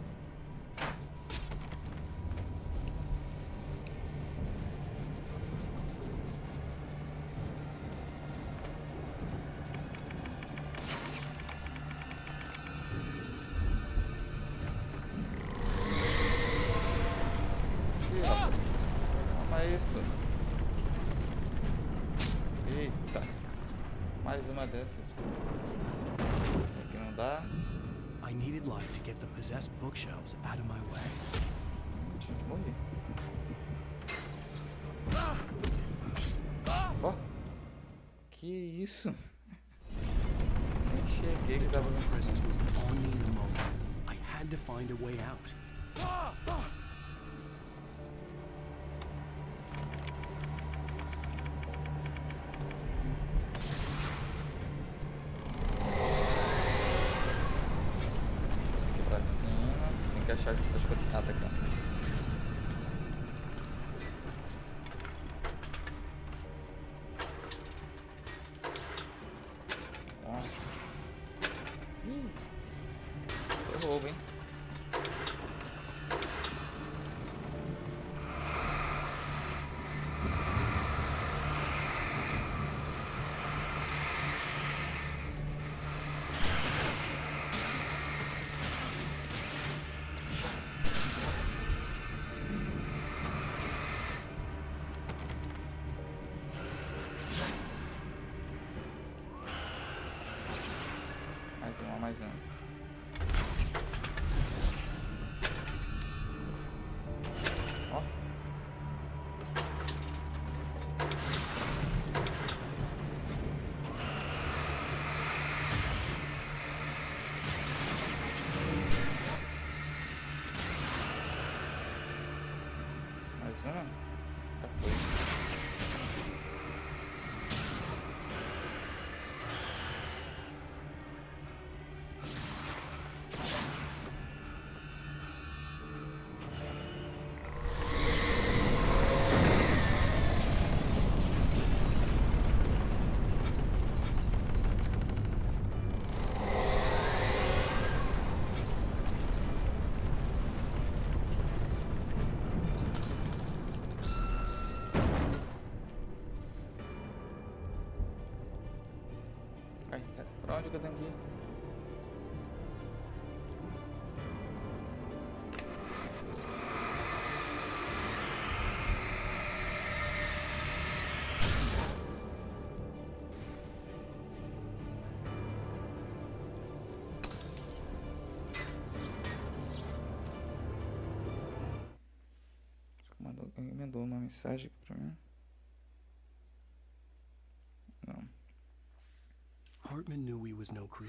Mais uma dessas. Aqui não dá. I needed light to get the possessed bookshelves out of my way. Gente, morri. Ó. Que isso? Nem cheguei que tava The presence would be on me in a moment. I had to find a way out. Aqui pra cima. Tem que achar que tá atacando. Nossa. Ih. Foi roubo, hein? Mais um. Ó. Mais uma? Já foi. Ai, cara, pra onde que eu tenho que ir? Mandou uma mensagem pra mim. Não.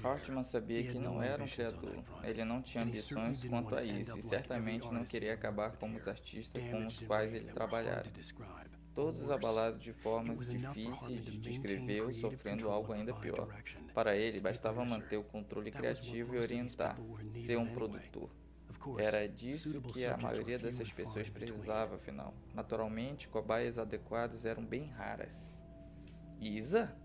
Hartman sabia que não era um criador. Ele não tinha ambições quanto a isso e certamente não queria acabar como os artistas com os quais ele trabalhara. Todos abalados de formas difíceis de descrever ou sofrendo algo ainda pior. Para ele, bastava manter o controle criativo e orientar, ser um produtor. Era disso que a maioria dessas pessoas precisava, afinal. Naturalmente, cobaias adequadas eram bem raras. Isa?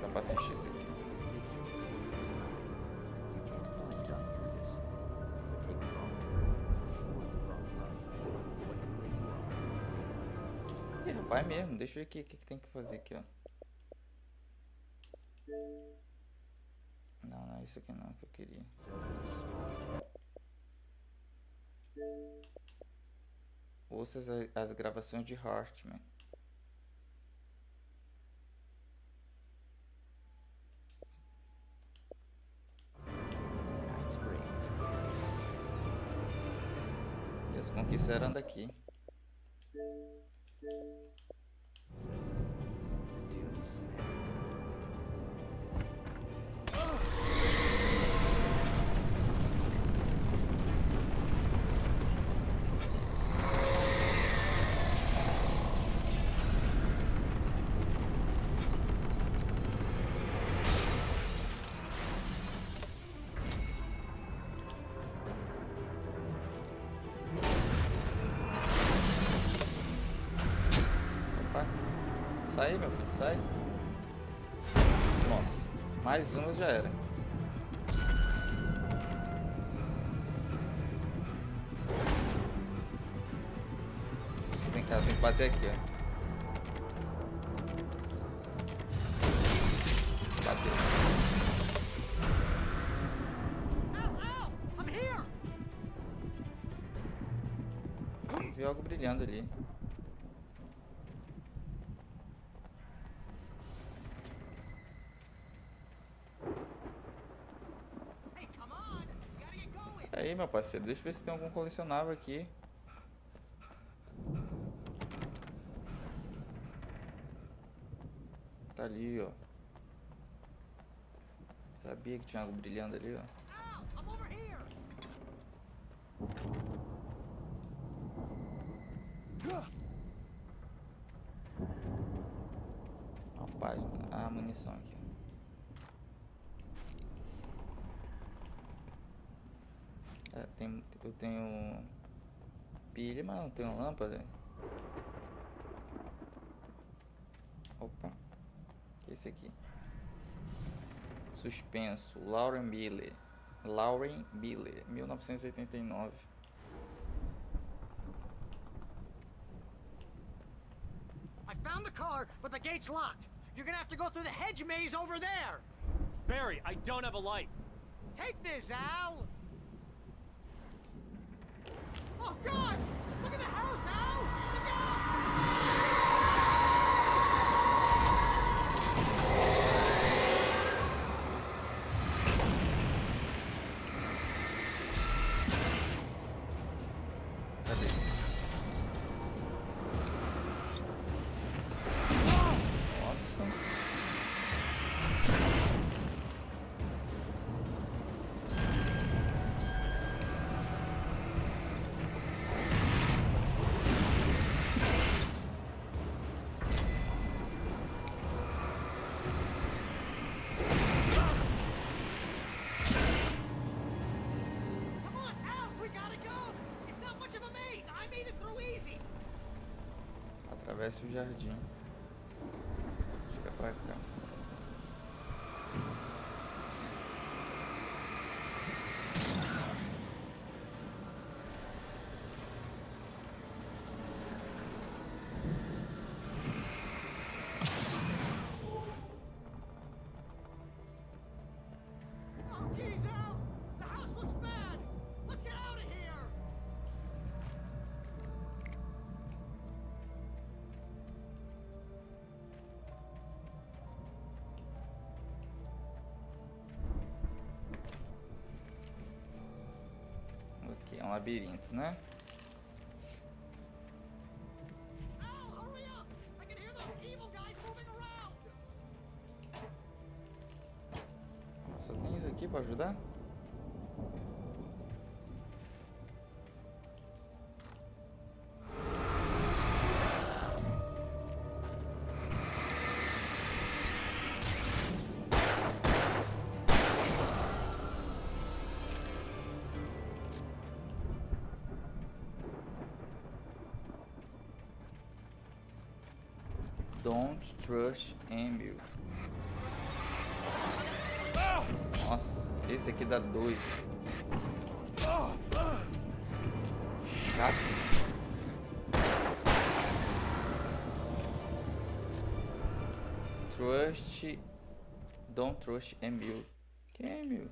Dá pra assistir isso aqui. Ih, rapaz, mesmo. Deixa eu ver aqui o que tem que fazer aqui, ó. Não, não é isso aqui não que eu queria. Ouça as gravações de Hartman. E as conquistas eram daqui. Sai, meu filho, sai. Nossa, mais uma já era. Tem que bater aqui, ó. Bateu. Ow, ow! I'm here! algo brilhando ali. Aí, meu parceiro, deixa eu ver se tem algum colecionável aqui. Tá ali, ó. Sabia que tinha algo brilhando ali, ó. Uma página. Ah, munição aqui. É, eu tenho pilha, mas não tenho lâmpada. Opa. Que é esse aqui? Suspenso. Lauren Miller, 1989. I found the car, but the gate's locked. You're gonna have to go through the hedge maze over there. Barry, I don't have a light. Take this, Al. Oh God! Look at the house, Al. Look out! Atravesse o jardim. Chega pra cá. Oh, geez, Al! The house looks bad! Let's get out of here! Ok, é um labirinto, né? Al, hurry up! I can hear those evil guys moving around! Só tem isso aqui pra ajudar? Don't trust Emil. Nossa, esse aqui dá 2. Chato. Trust. Don't trust Emil. Quem é Emil?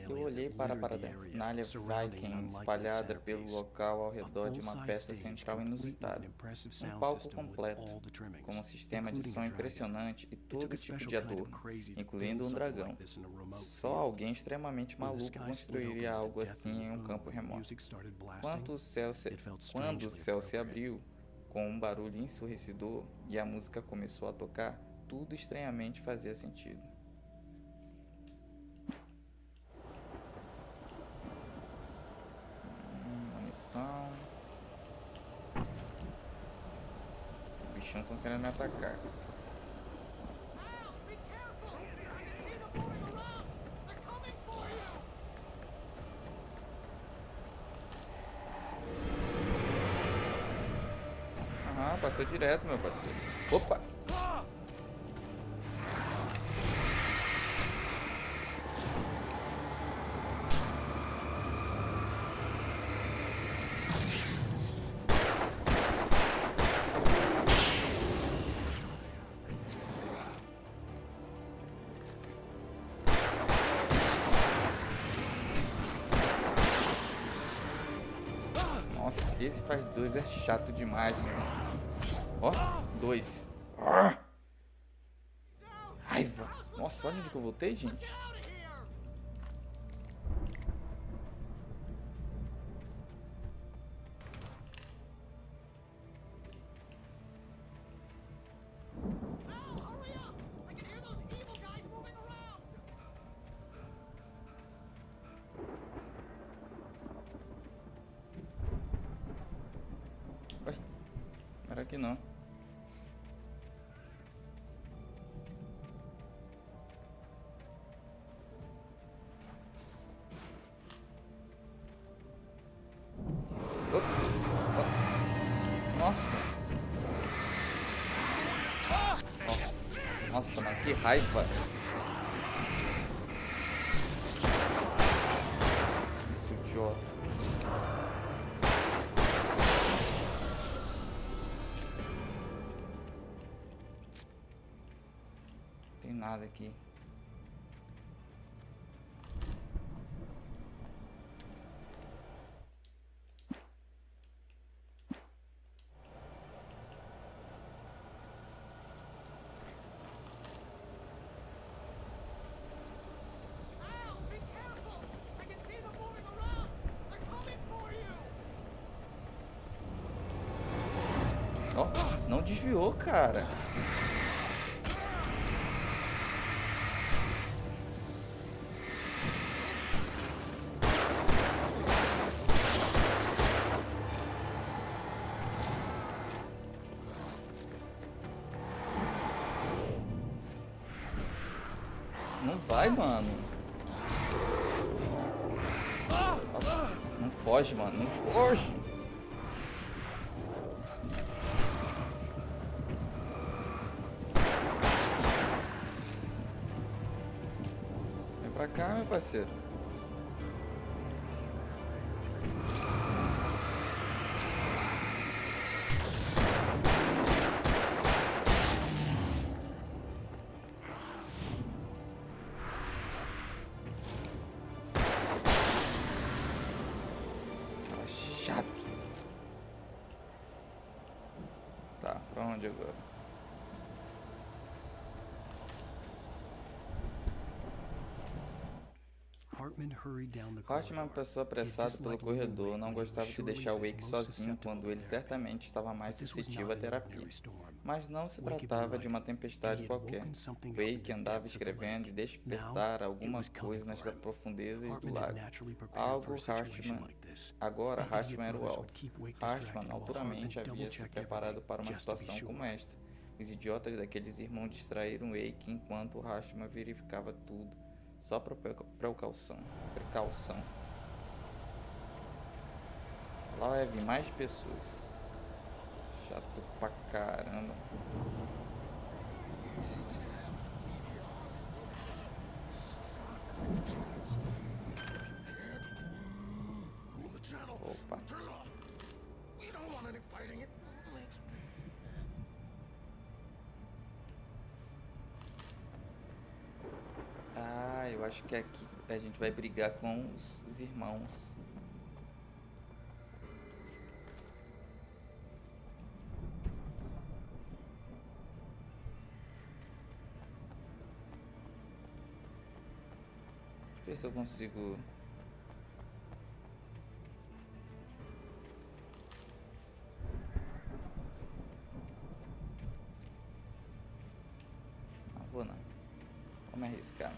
Eu olhei para a parafernália Viking espalhada pelo local ao redor de uma peça central inusitada. Um palco completo, com um sistema de som impressionante e todo tipo de adorno, incluindo um dragão. Só alguém extremamente maluco construiria algo assim em um campo remoto. Quando o céu se abriu, com um barulho ensurdecedor, e a música começou a tocar, tudo estranhamente fazia sentido. Os bichão estão querendo me atacar. Aham, passou direto, meu parceiro. Opa! Nossa, esse faz 2 é chato demais, meu irmão. Ó, 2. Raiva. Nossa, olha onde que eu voltei, gente. Ué, não era aqui não. Nossa. Nossa, mano, que raiva. Isso, idiota. Não tem nada aqui. Ó, não desviou, cara. Não vai, mano. Nossa, não foge, mano. Não foge. Vem pra cá, meu parceiro. Chato. Tá, pra onde agora? Hartman passou apressado pelo corredor, não gostava de deixar Wake sozinho quando ele certamente estava mais suscetível à terapia. Mas não se tratava de uma tempestade qualquer. Wake andava escrevendo e despertar alguma coisa nas profundezas do lago. Algo Hartman. Agora Hartman era o alvo. Hartman alturamente havia se preparado para uma situação como esta. Os idiotas daqueles irmãos distraíram Wake enquanto Hartman verificava tudo. Só para precaução. Lá vai vir mais pessoas. Chato pra caramba. Opa. Ah, eu acho que aqui a gente vai brigar com os irmãos. Deixa eu ver se eu consigo. Não vou não. Vou me arriscar.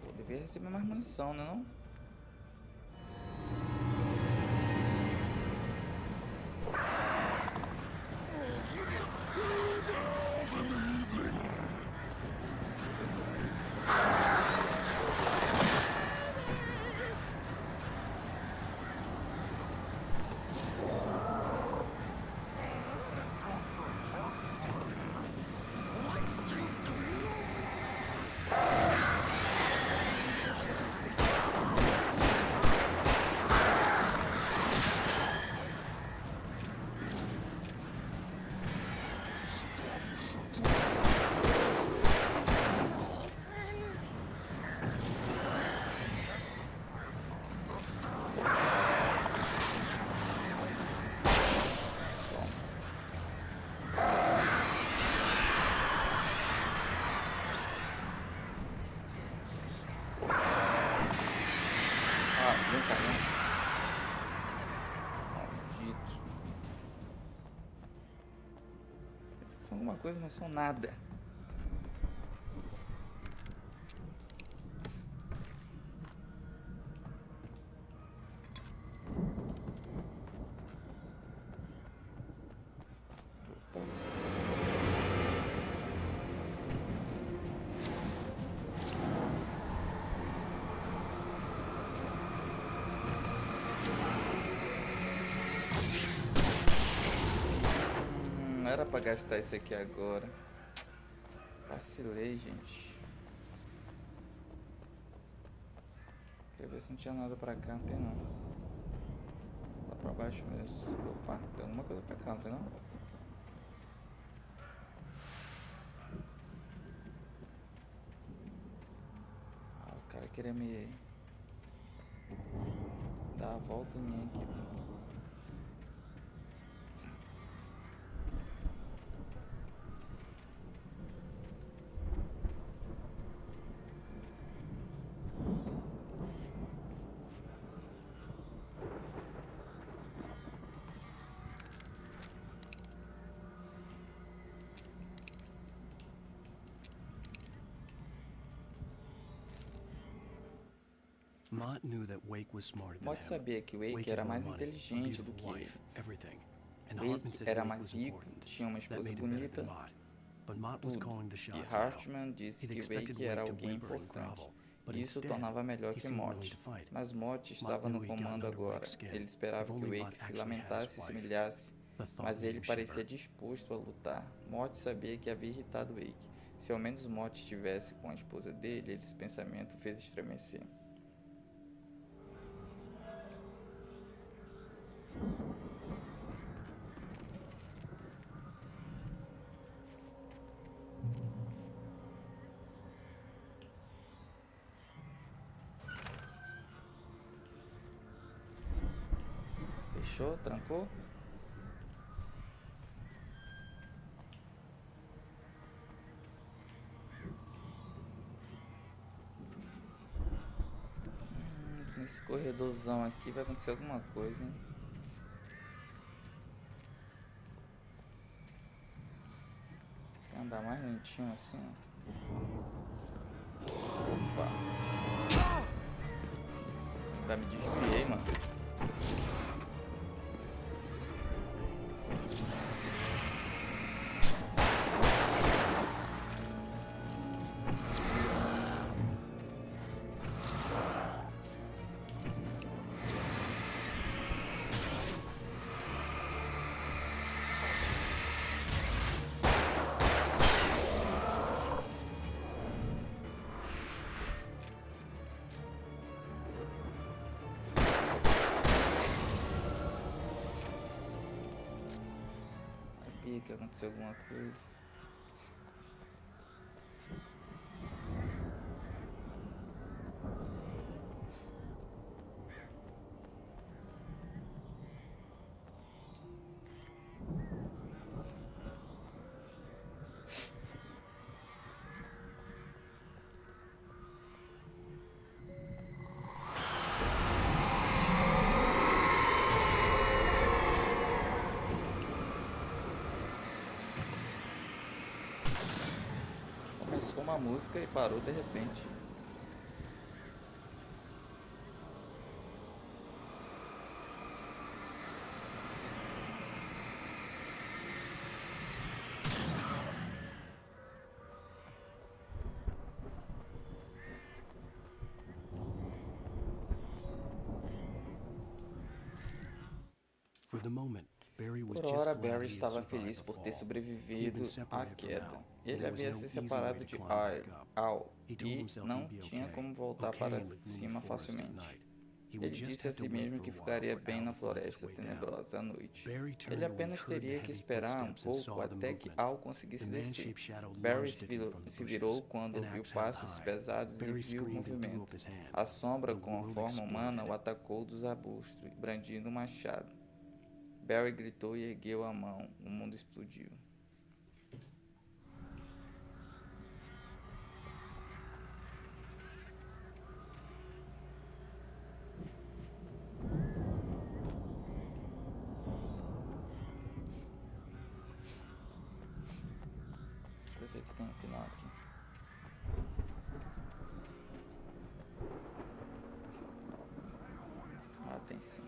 Eu devia receber mais munição, né não? brincalhão. Maldito. Parece que são alguma coisa, mas são nada. Não era pra gastar isso aqui agora. Vacilei, gente. Queria ver se não tinha nada pra cá, não tem não. Lá pra baixo mesmo. Opa, tem alguma coisa pra cá, não tem não? Ah, o cara queria me dar a volta em mim aqui. Mott knew that Wake was smarter than Mott him. sabia que Wake Wake era had more mais money, a inteligente do beautiful que ele. wife, everything. And Wake Hartman said era Wake mais was rico, important. tinha uma That esposa made him better bonita, than Mott. But Mott was tudo. calling the E shots now. Hartman disse He'd que expected Wake era Wake to alguém whimper and importante. grovel, but Isso instead, tornava melhor he que seemed willing Mott. to fight. Mas Mott estava Mott no knew he'd gotten comando under agora. Wake's skin. Ele esperava If que only Wake Mott se actually had his lamentasse e se wife. humilhasse, The thought mas made ele him parecia shiver. disposto a lutar. Mott sabia que havia irritado Wake. Se ao menos Mott estivesse com a esposa dele, esse pensamento fez estremecer. Fechou? Trancou? Nesse corredorzão aqui vai acontecer alguma coisa, hein? Tem que andar mais lentinho assim, ó. Opa! Ainda me desviei, mano. Sabia que aconteceu alguma coisa. Começou uma música e parou de repente. For the moment, Barry was Por just hora, glad Barry he had estava survived feliz the por ter fall. sobrevivido à separated from queda. Al, and Ele there was havia no se easy way separado to de climb back up. Al He told e himself não he'd be tinha okay, como voltar okay para in the gloomy cima forest at facilmente. night. He Ele would just disse a have si to wait mesmo for que a while ficaria for bem Al na to find his floresta way down. tenebrosa à noite. Barry turned Ele when he apenas heard the teria que heavy esperar um footsteps and saw pouco the até que movement. Al conseguisse The descer. man-shaped shadow Barry lunged at him from the se virou bushes, quando an viu axe held passos high. pesados e Barry viu o screamed and threw movimento. up his hand. A sombra The com a world forma humana exploded. o atacou dos arbustos, brandindo um machado. Barry gritou e ergueu a mão. O mundo explodiu. tem no final aqui. Ah, tem sim.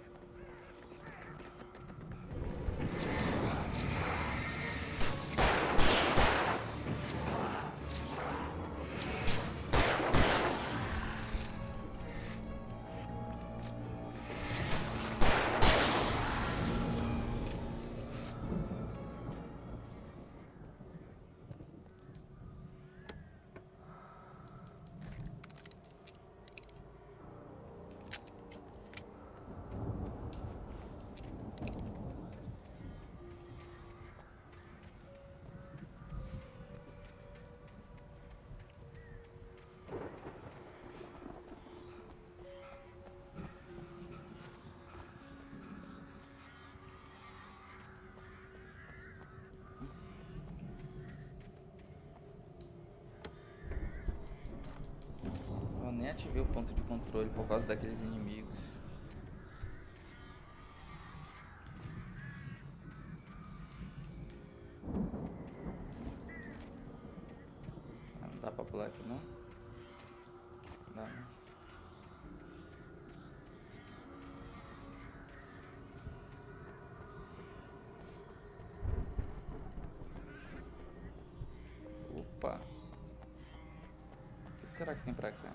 Eu nem ativei o ponto de controle por causa daqueles inimigos. Ah, não dá pra pular aqui não? Dá não. Opa! O que será que tem pra cá?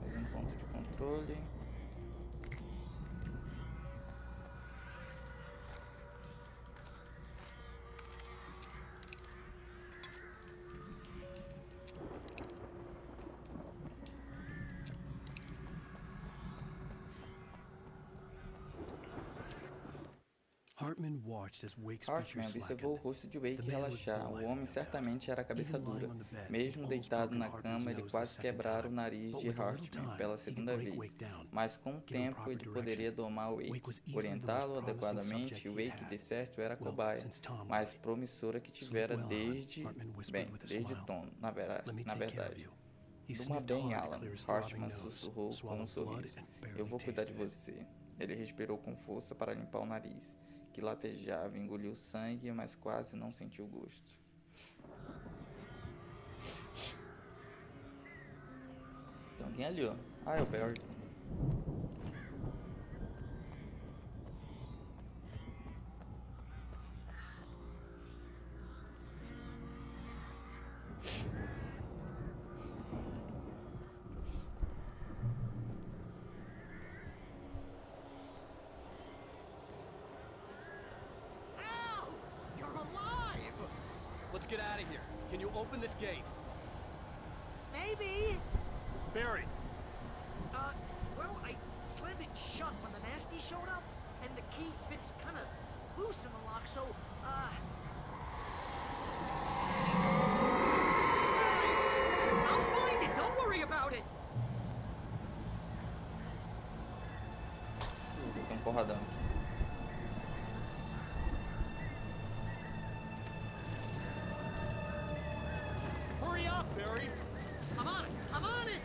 Mais um ponto de controle. Hartman watched as Wake's Hartman features observou o slackened. rosto de Wake The man was relaxar. O blind, homem no certamente era cabeça Even lying dura. on the bed, Mesmo almost deitado broken na Hartman's cama, ele nose quase the second quebrara o time. nariz But de with a little Hartman time, pela he could segunda break vez. Wake down, Mas com o give him tempo proper ele poderia direction. domar Wake Wake, was easily the most orientá-lo promising adequadamente. subject Wake, he'd de had. certo, era a Well, cobaia since Tom mais left. promissora que Sleep tivera well, Alan, desde... Hartman whispered Bem, with a desde smile. Tom, Let me na take care of verdade. you. He Durma sniffed bem, hard to Alan, clear his throbbing Hartman nose, sussurrou com um swallowed blood, sorriso. and Eu barely vou cuidar de tasted it. você. Ele respirou com força para limpar o nariz, que latejava, engoliu sangue, mas quase não sentiu gosto. Tem alguém ali, ó. Ah, é o Barry. Al! You're alive! Let's get out of here. Can you open this gate? Maybe. Barry! Well, I slammed it shut when the nasty showed up, and the key fits kind of loose in the lock, so, I'll find it! Don't worry about it! Tem um porradão aqui. Hurry up, Barry! I'm on it! I'm on it!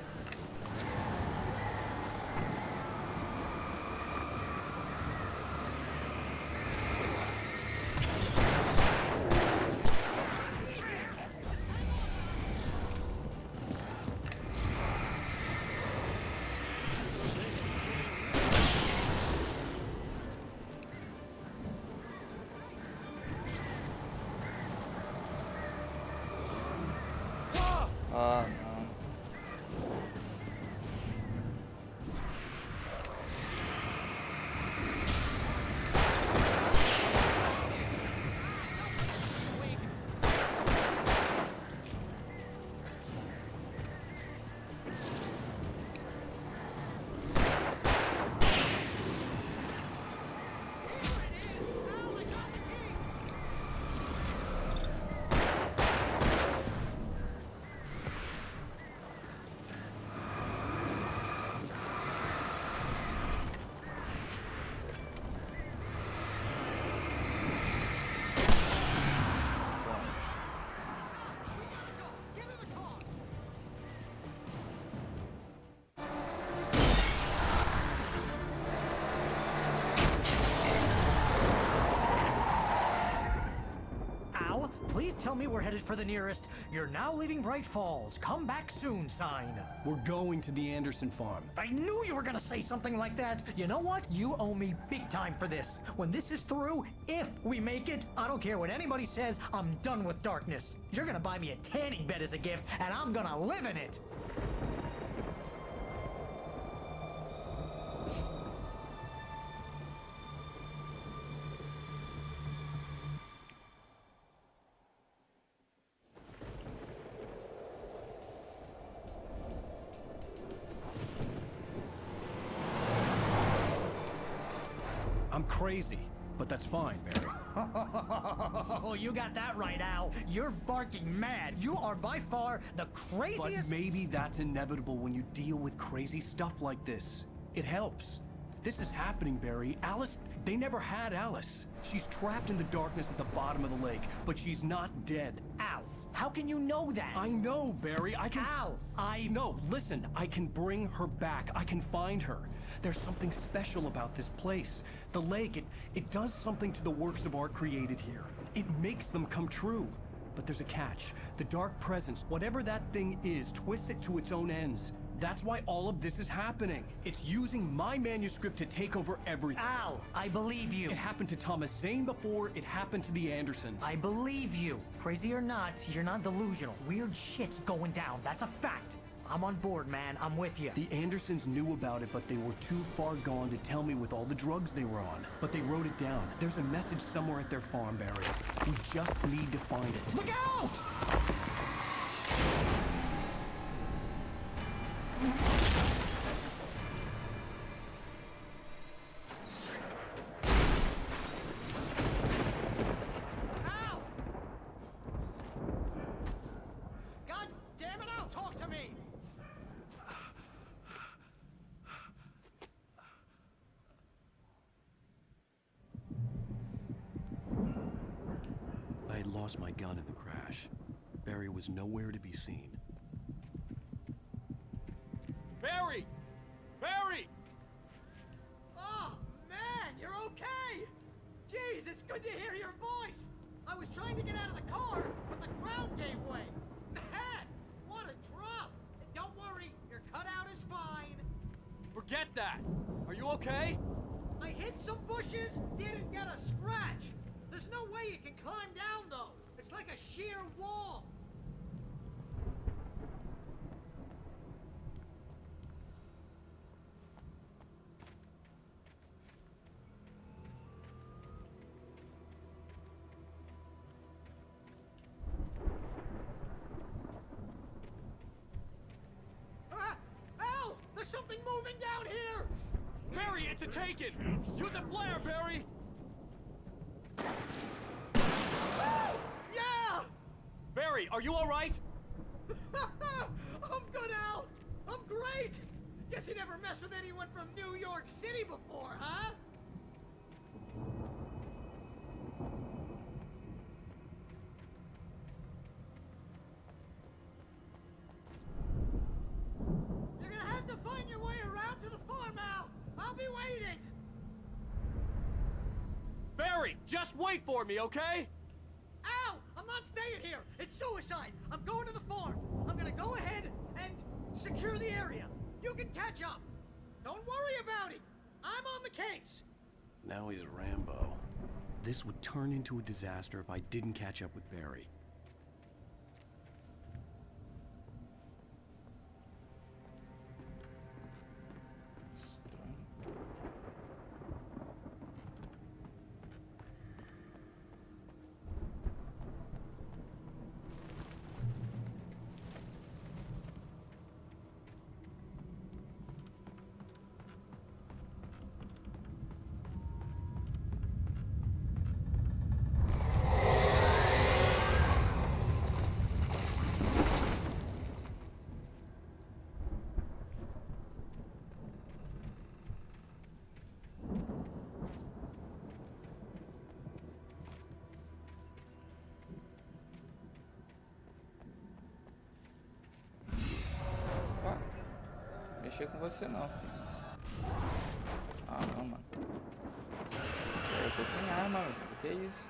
Please tell me we're headed for the nearest "You're now leaving Bright Falls. Come back soon" sign. We're going to the Anderson farm. I knew you were gonna say something like that. You know what? You owe me big time for this. When this is through, if we make it, I don't care what anybody says, I'm done with darkness. You're gonna buy me a tanning bed as a gift, and I'm gonna live in it. I'm crazy, but that's fine, Barry. Oh, you got that right, Al. You're barking mad. You are by far the craziest. But maybe that's inevitable when you deal with crazy stuff like this. It helps. This is happening, Barry. Alice, they never had Alice. She's trapped in the darkness at the bottom of the lake, but she's not dead. Al, how can you know that? I know, Barry. I can... Al, No, listen. I can bring her back. I can find her. There's something special about this place. The lake, it does something to the works of art created here. It makes them come true. But there's a catch. The dark presence, whatever that thing is, twists it to its own ends. That's why all of this is happening. It's using my manuscript to take over everything. Al, I believe you. It happened to Thomas Zane before, it happened to the Andersons. I believe you. Crazy or not, you're not delusional. Weird shit's going down. That's a fact. I'm on board, man. I'm with you. The Andersons knew about it, but they were too far gone to tell me with all the drugs they were on. But they wrote it down. There's a message somewhere at their farm, Barry. We just need to find it. Look out! Ow! God damn it, Al, talk to me! I had lost my gun in the crash. Barry was nowhere to be seen. Barry! Barry! Oh, man, you're okay! Jeez, it's good to hear your voice! I was trying to get out of the car, but the ground gave way. Man, what a drop! Don't worry, your cutout is fine. Forget that! Are you okay? I hit some bushes, didn't get a scratch. There's no way you can climb down, though. It's like a sheer wall. Al! There's something moving down here! Barry, it's a taken! Use a flare, Barry! Yeah! Barry, are you alright? I'm good, Al! I'm great! Guess you never messed with anyone from New York City before, huh? You're gonna have to find your way around to the farm, Al! I'll be waiting! Barry, just wait for me, okay? Al! I'm not staying here! It's suicide! I'm going to the farm! I'm gonna go ahead and secure the area. You can catch up. Don't worry about it. I'm on the case. Now he's Rambo. This would turn into a disaster if I didn't catch up with Barry. Mexer com você não, filho. Ah, não, mano. Eu tô sem arma, velho. Que isso?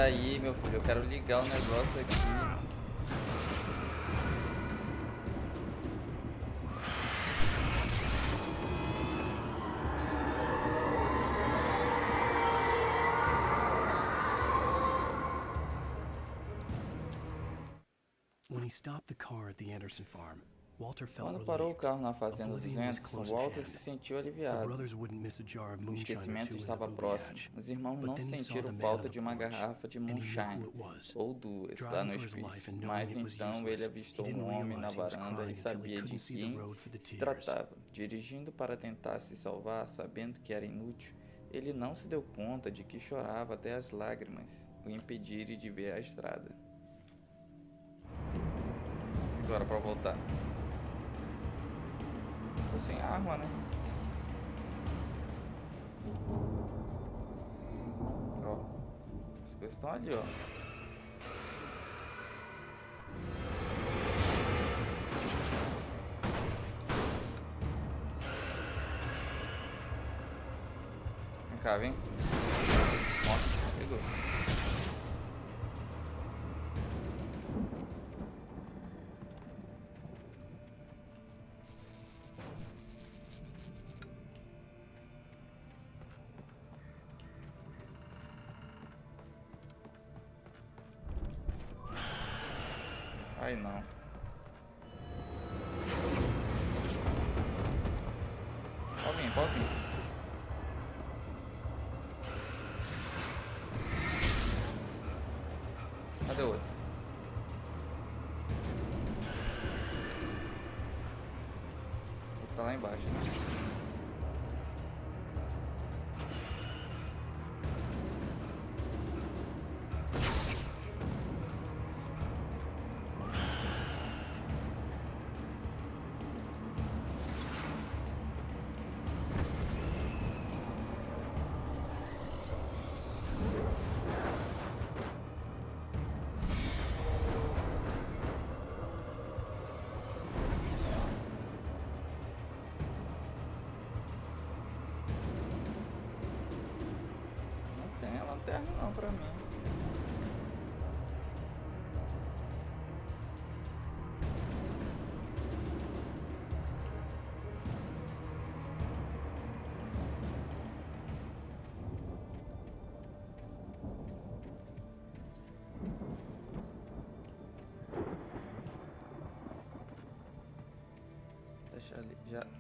aí, meu filho. Eu quero ligar o negócio aqui. When he stopped the car at the Anderson farm, Walter felt Quando parou o relieved. carro na fazenda dos Oblivion was Anderson, close at Walter hand. se sentiu The aliviado. brothers wouldn't miss a jar of O moonshine or esquecimento two in the estava booby próximo. hatch. Os irmãos But não then he saw sentiram the man falta on de the uma porch, garrafa de and he knew who moonshine it was. ou duas lá Driving no for his life hospício. and knowing Mas it was então useless, ele avistou he didn't um homem na realize he was varanda crying e until he sabia de couldn't see the quem road for the se tears. tratava. Dirigindo para tentar se salvar, sabendo que era inútil, ele não se deu conta de que chorava até as lágrimas o impedirem de ver a estrada. Agora para voltar. Tô sem arma, né? Ó, as coisas estão ali, ó. Vem cá, vem. Nossa, pegou. Ai, não. Pode vir, pode vir. Cadê o outro? Tá lá embaixo, né? Lanterna não pra mim.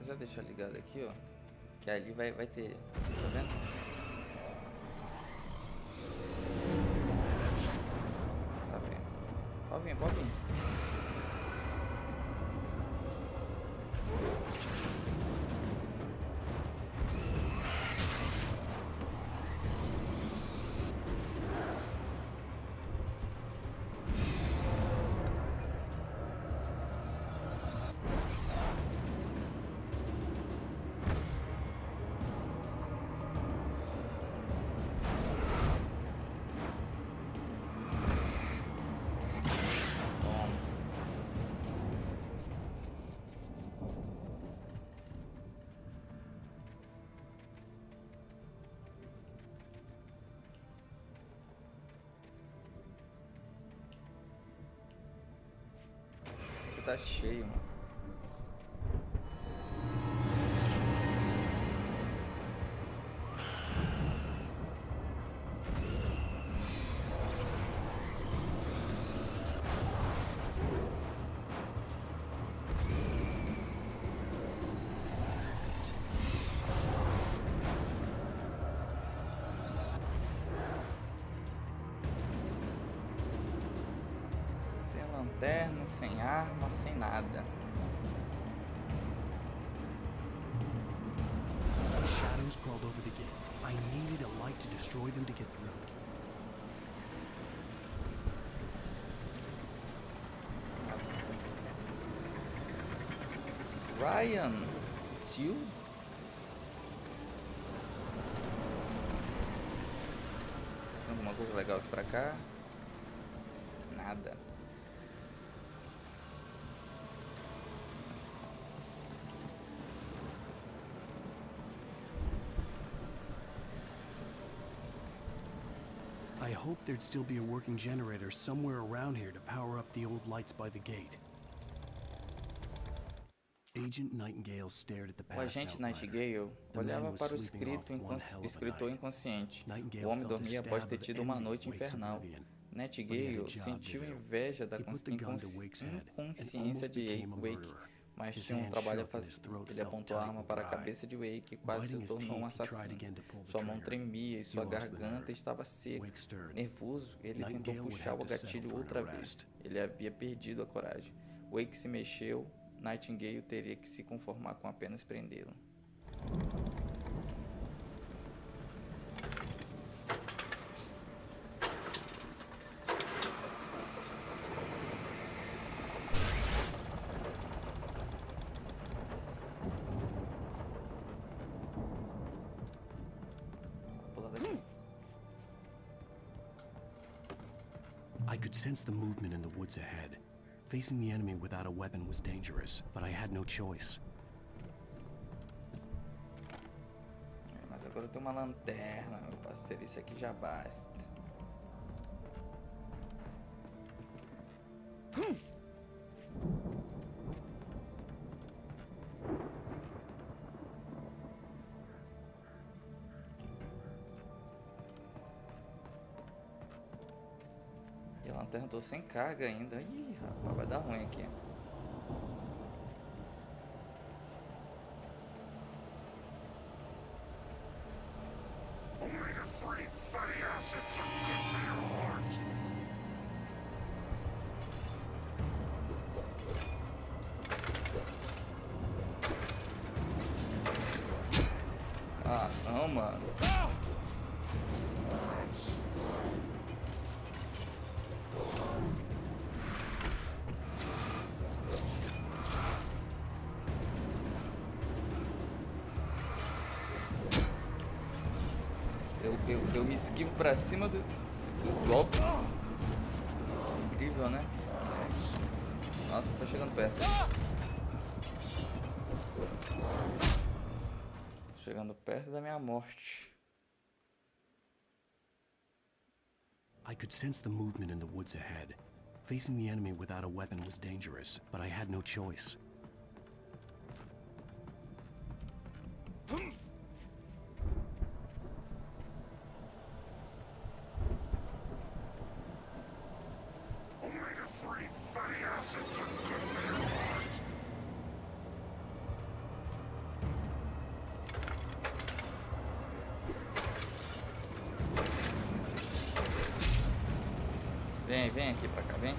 Já deixa ligado aqui, ó. Que ali vai ter. Tá vendo? Pode vir, pode vir. Tá cheio, mano. Lanterna, sem arma, sem nada. Shadows crawled over the gate. I needed a light to destroy them to get through. Ryan, it's you? Tem alguma coisa legal aqui pra cá? Nada. I hoped there'd still be a working generator somewhere around here to power up the old lights by the gate. Agent Nightingale stared at the O past agente outrider. Nightingale The man olhava was para o sleeping off one hell of a escritor night. inconsciente. Nightingale O homem felt a dormia após stab ter of tido uma envy noite at Wake's infernal. oblivion. Nightingale sentiu inveja da He put the gun to Wake's head and inconsciência almost de became a Wake, murderer. mas His tinha um hand trabalho a shook and his fazer. throat Ele felt apontou a tight arma and para a dry. cabeça de Wake e quase Biting se his tornou um teeth, he tried assassino. again to pull the Sua mão trigger. tremia e sua He lost the garganta nerve. estava seca. Wake stirred. Nervoso, ele tentou Nightingale would puxar have o to settle gatilho for an outra arrest. vez. Ele havia perdido a coragem. Wake se mexeu. Nightingale teria que se conformar com apenas prendê-lo. I could sense the movement in the woods ahead. Facing the enemy without a weapon was dangerous, but I had no choice. Mas agora eu tenho uma lanterna, meu parceiro. Isso aqui já basta. E a lanterna eu tô sem carga ainda. Ih, rapaz, vai dar ruim aqui. Ah, não, mano. Eu me esquivo pra cima dos golpes. Incrível, né? Nossa, tá chegando perto. Tô chegando perto da minha morte. I could sense the movement in the woods ahead. Facing the enemy without a weapon was dangerous, but I had no choice. Vem aqui pra cá, vem.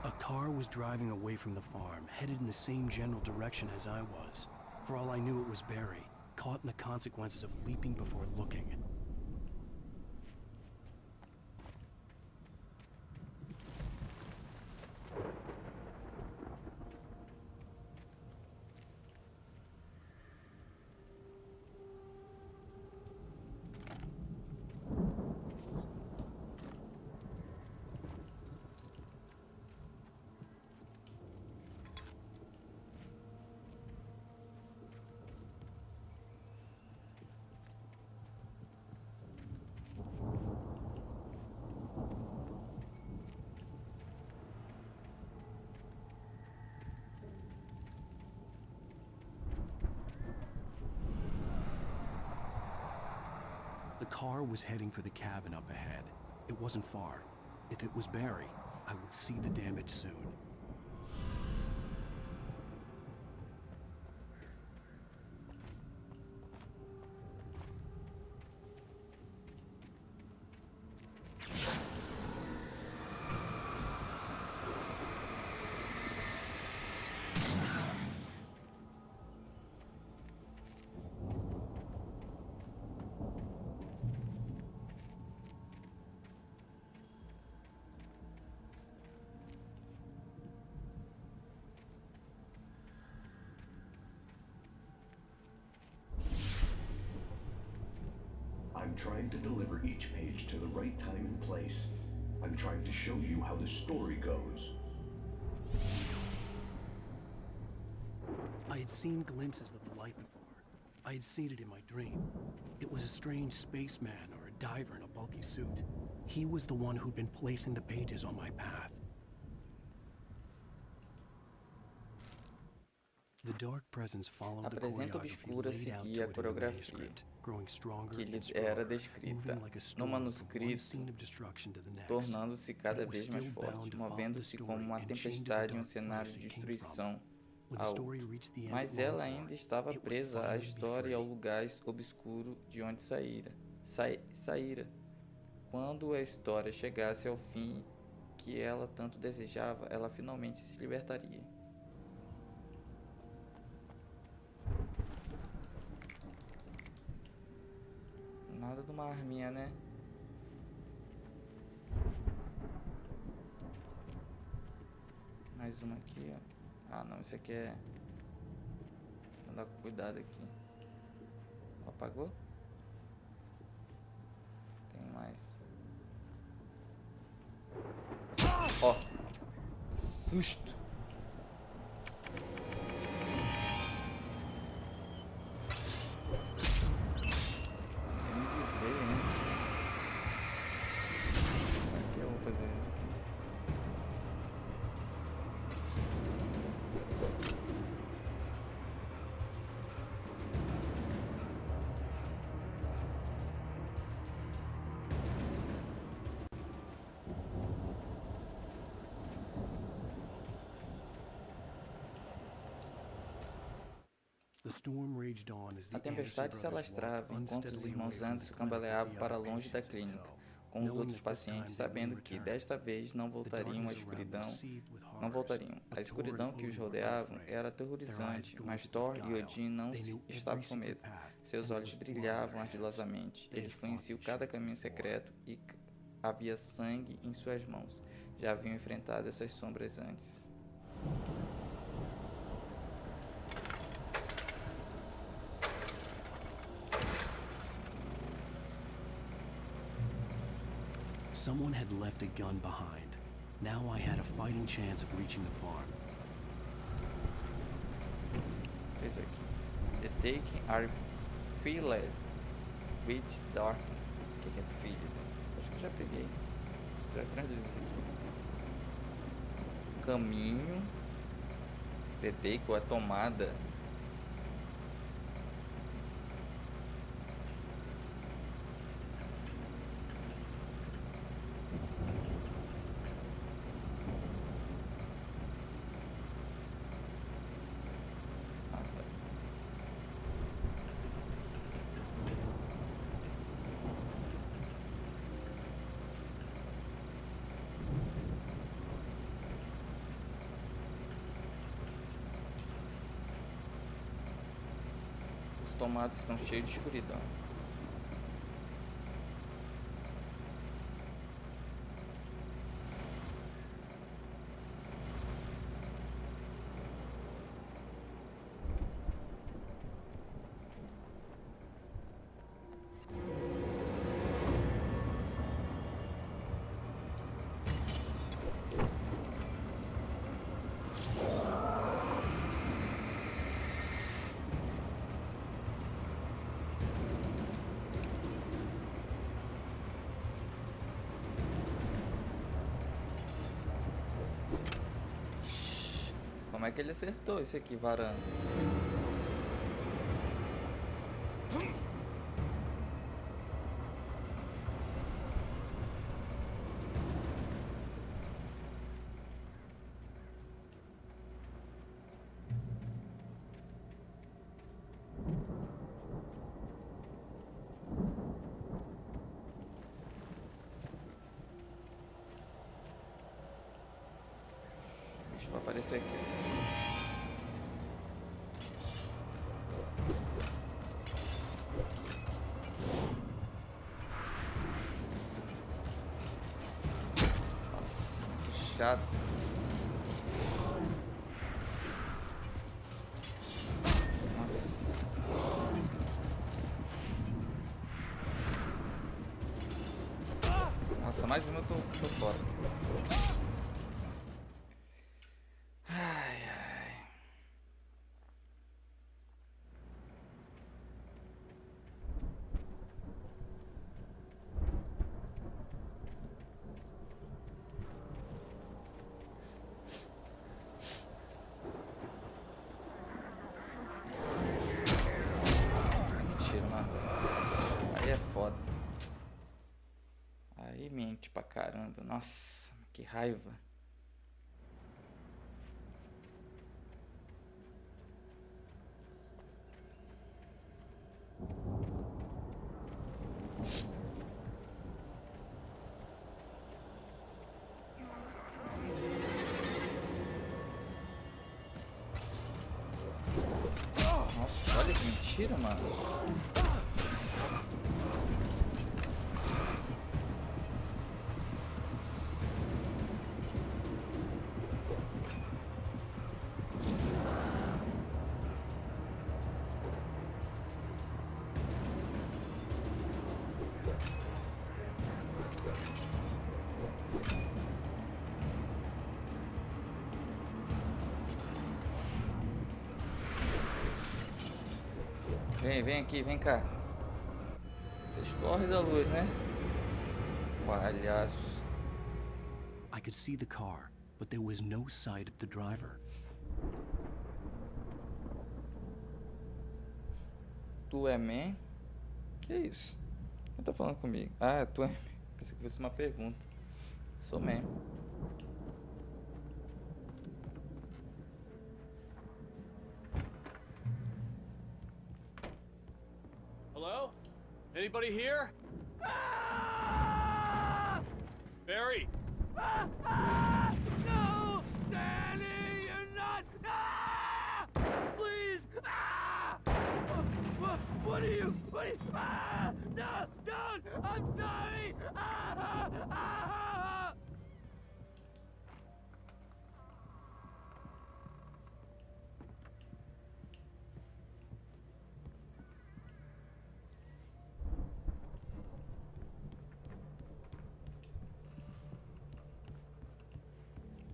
A car was driving away from the farm, headed in the same general direction as I was. For all I knew, it was Barry, caught in the consequences of leaping before looking. The car was heading for the cabin up ahead. It wasn't far. If it was Barry, I would see the damage soon. I'm trying to deliver each page to the right time and place. I'm trying to show you how the story goes. I had seen glimpses of the light before. I had seen it in my dream. It was a strange spaceman or a diver in a bulky suit. He was the one who'd been placing the pages on my path. The dark presence followed the Apresenta choreography obscura laid out seguia a to it in the coreografia manuscript, growing stronger que lhe and era stronger, descrita moving like a no storm from one manuscrito, scene of destruction to the next. tornando-se cada But it was vez mais still forte, bound to follow the movendo-se como story uma and chained to the tempestade em um dark cenário place de it came from. destruição When the a story outro. reached the end Mas it ela longed for, ainda estava it would presa à finally be história e ao free. lugar obscuro de onde saíra. Quando a história chegasse ao fim que ela tanto desejava, ela finalmente se libertaria. Nada de uma arminha, né? Mais uma aqui, ó. Ah, não, isso aqui é... Vou andar com cuidado aqui. Apagou? Tem mais. Ó! Susto! Aqui eu vou fazer isso aqui. A tempestade se alastrava enquanto os irmãos Anderson cambaleavam para longe da clínica, com os outros pacientes, sabendo que desta vez não voltariam. A escuridão que os rodeava era aterrorizante, mas Thor e Odin não estavam com medo. Seus olhos brilhavam ardilosamente. Eles conheciam cada caminho secreto e havia sangue em suas mãos. Já haviam enfrentado essas sombras antes. Someone had left a gun behind. Now I had a fighting chance of reaching the farm. Isso aqui. The taking are filled with darkness. O que é filled? Acho que eu já peguei. Já traduzi isso aqui. Caminho. The take, a tomada. Os tomados estão cheios de escuridão. Como é que ele acertou isso aqui, varando? O bicho vai aparecer aqui. Chato. Nossa. Tô fora. Ai, ai. Mentira, mano. Aí é foda. Aí mente pra caramba. Nossa, que raiva. Nossa, olha que mentira, mano. Vem aqui, vem cá. Vocês correm da luz, né? Palhaços. I could see the car, but there was no sight of the driver. Tu é man? Que isso? Quem tá falando comigo? Ah, tu é man. Pensei que fosse uma pergunta. Sou man. Hello? Anybody here? Barry? No! Danny, you're not! Please! What are you? No! Don't! I'm sorry!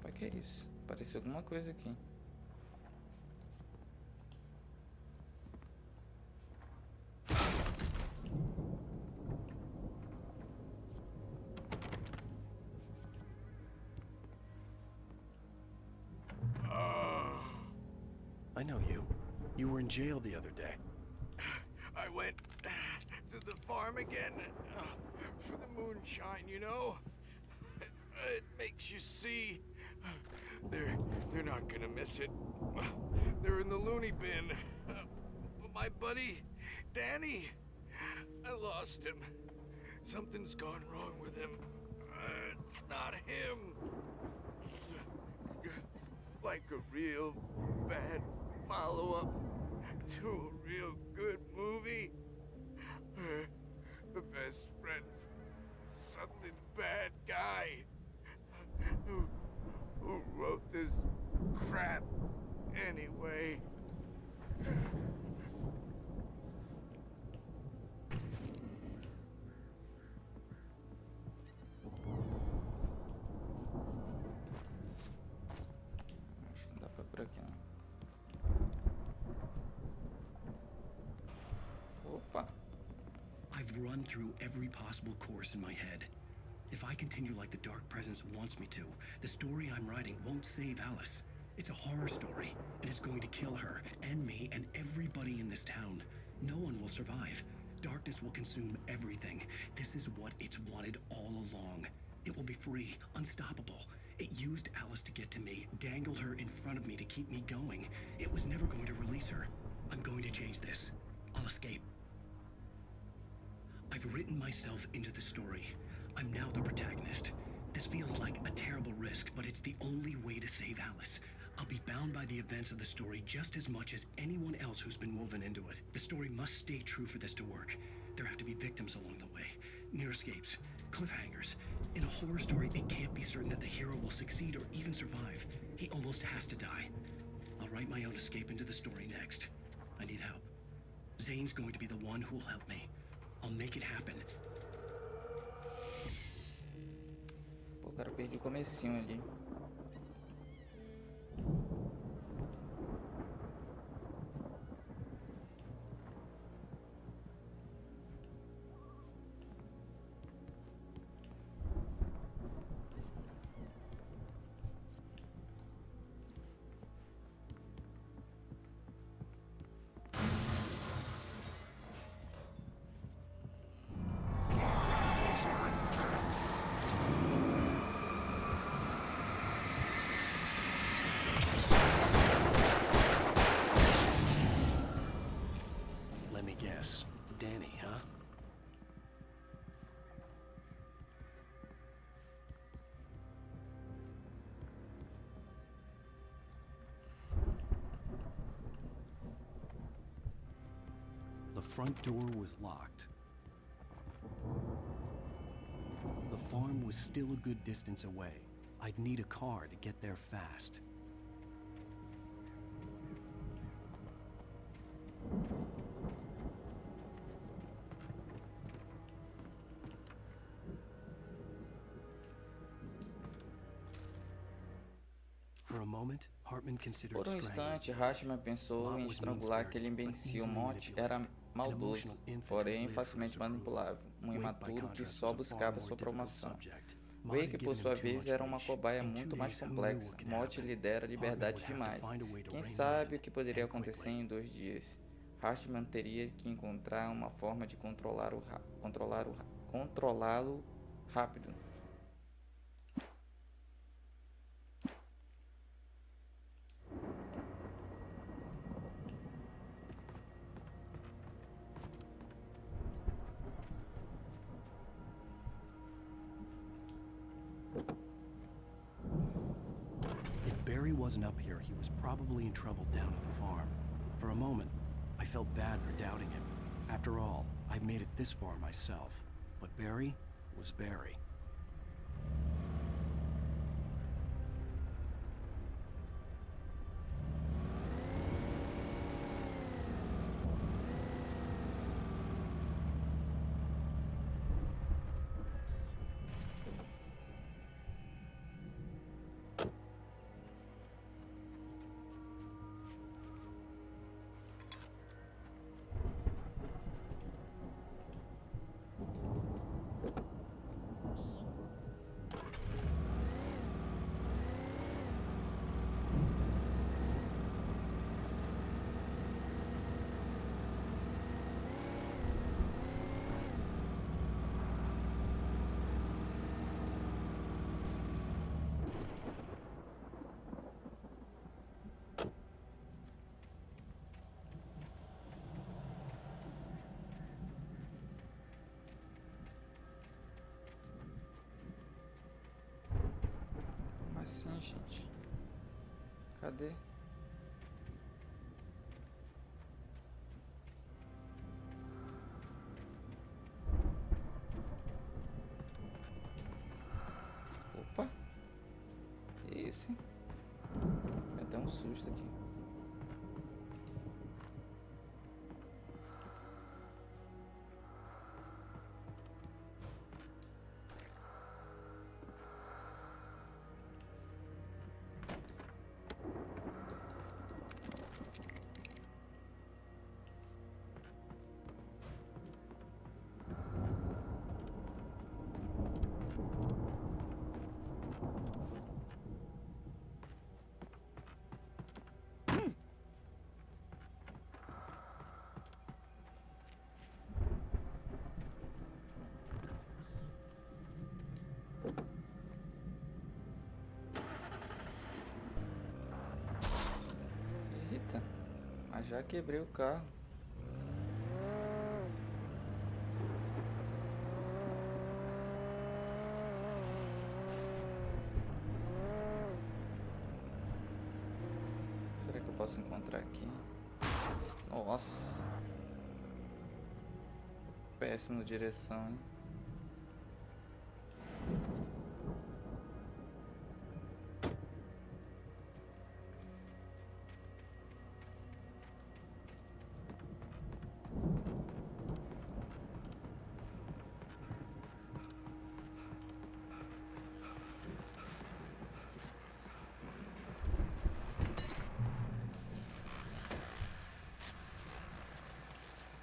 Pra que é isso? Apareceu alguma coisa aqui. I know you. You were in jail the other day. I went to the farm again for the moonshine, you know? It makes you see. They're not gonna miss it. They're in the loony bin. But my buddy, Danny, I lost him. Something's gone wrong with him. It's not him. Like a real bad follow-up to a real good movie. The best friend's suddenly the bad guy. Who wrote this crap anyway? Acho que não dá pra ir por aqui, não. Opa! I've run through every possible course in my head. If I continue like the Dark Presence wants me to, the story I'm writing won't save Alice. It's a horror story, and it's going to kill her, and me, and everybody in this town. No one will survive. Darkness will consume everything. This is what it's wanted all along. It will be free, unstoppable. It used Alice to get to me, dangled her in front of me to keep me going. It was never going to release her. I'm going to change this. I'll escape. I've written myself into the story. I'm now the protagonist. This feels like a terrible risk, but it's the only way to save Alice. I'll be bound by the events of the story just as much as anyone else who's been woven into it. The story must stay true for this to work. There have to be victims along the way, near escapes, cliffhangers. In a horror story, it can't be certain that the hero will succeed or even survive. He almost has to die. I'll write my own escape into the story next. I need help. Zane's going to be the one who'll help me. I'll make it happen. Pô, cara, perdi o comecinho ali. Let me guess. Danny, huh? The front door was locked. The farm was still a good distance away. I'd need a car to get there fast. For a moment, Hartman considered Por um instante, Hartman pensou em estrangular aquele imbecil. Mott era maldoso, porém facilmente manipulável, um imaturo que só buscava sua promoção. Wake, por sua vez, era uma cobaia muito mais complexa. Mott lhe dera liberdade demais. Quem sabe o que poderia acontecer em 2 dias? Hartman teria que encontrar uma forma de controlá-lo rápido. If Barry wasn't up here, he was probably in trouble down at the farm. For a moment, I felt bad for doubting him. After all, I made it this far myself. But Barry was Barry. Como assim, gente? Cadê? Opa! Que isso, hein? Deu até um susto aqui. Eita, mas já quebrei o carro. Será que eu posso encontrar aqui? Nossa. Péssimo direção, hein?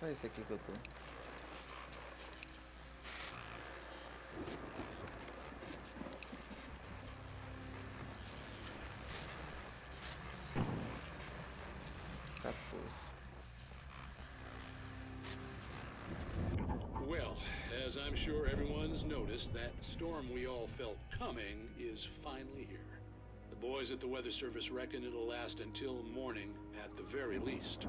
Qual é esse aqui que eu tô? Well, as I'm sure everyone's noticed, that storm we all felt coming is finally here. The boys at the Weather Service reckon it'll last until morning at the very least.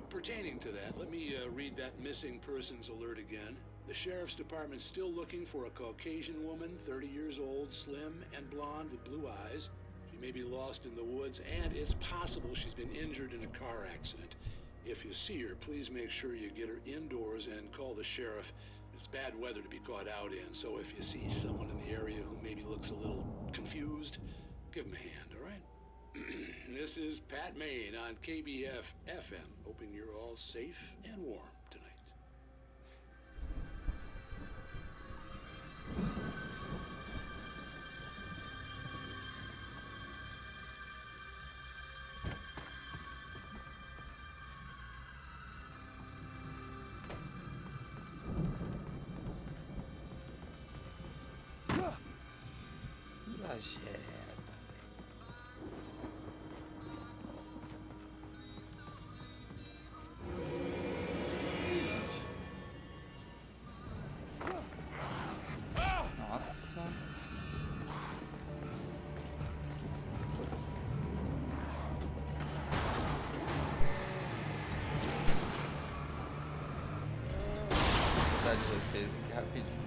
Pertaining to that, let me read that missing persons alert again. The Sheriff's Department's still looking for a Caucasian woman, 30 years old, slim and blonde with blue eyes. She may be lost in the woods, and it's possible she's been injured in a car accident. If you see her, please make sure you get her indoors and call the sheriff. It's bad weather to be caught out in, so if you see someone in the area who maybe looks a little confused, give them a hand, all right? This is Pat Maine on KBF FM, hoping you're all safe and warm tonight. Exagera. Nossa. Vou precisar de vocês aqui rapidinho.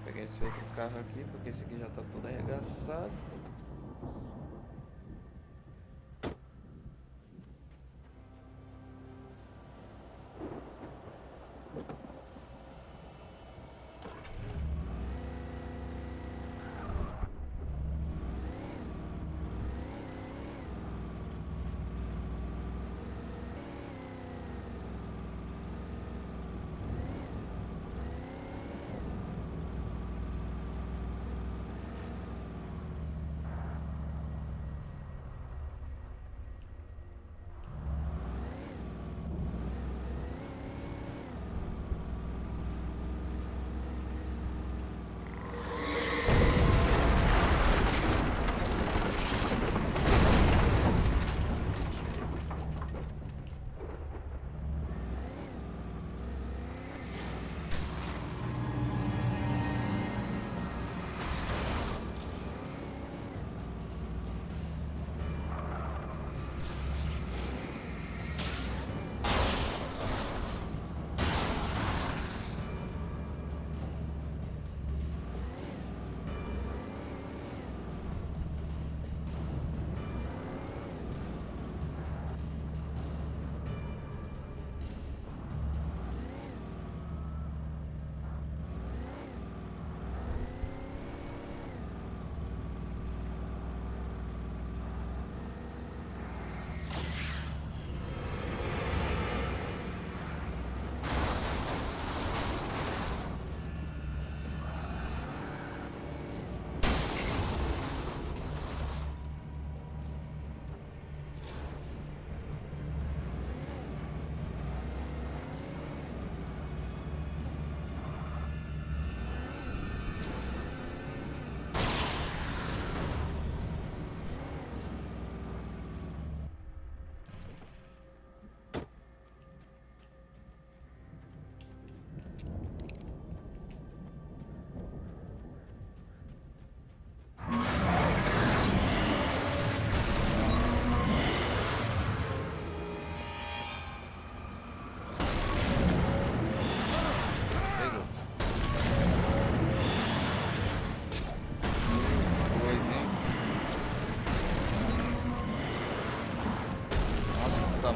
Pegar esse outro carro aqui, porque esse aqui já tá todo arregaçado.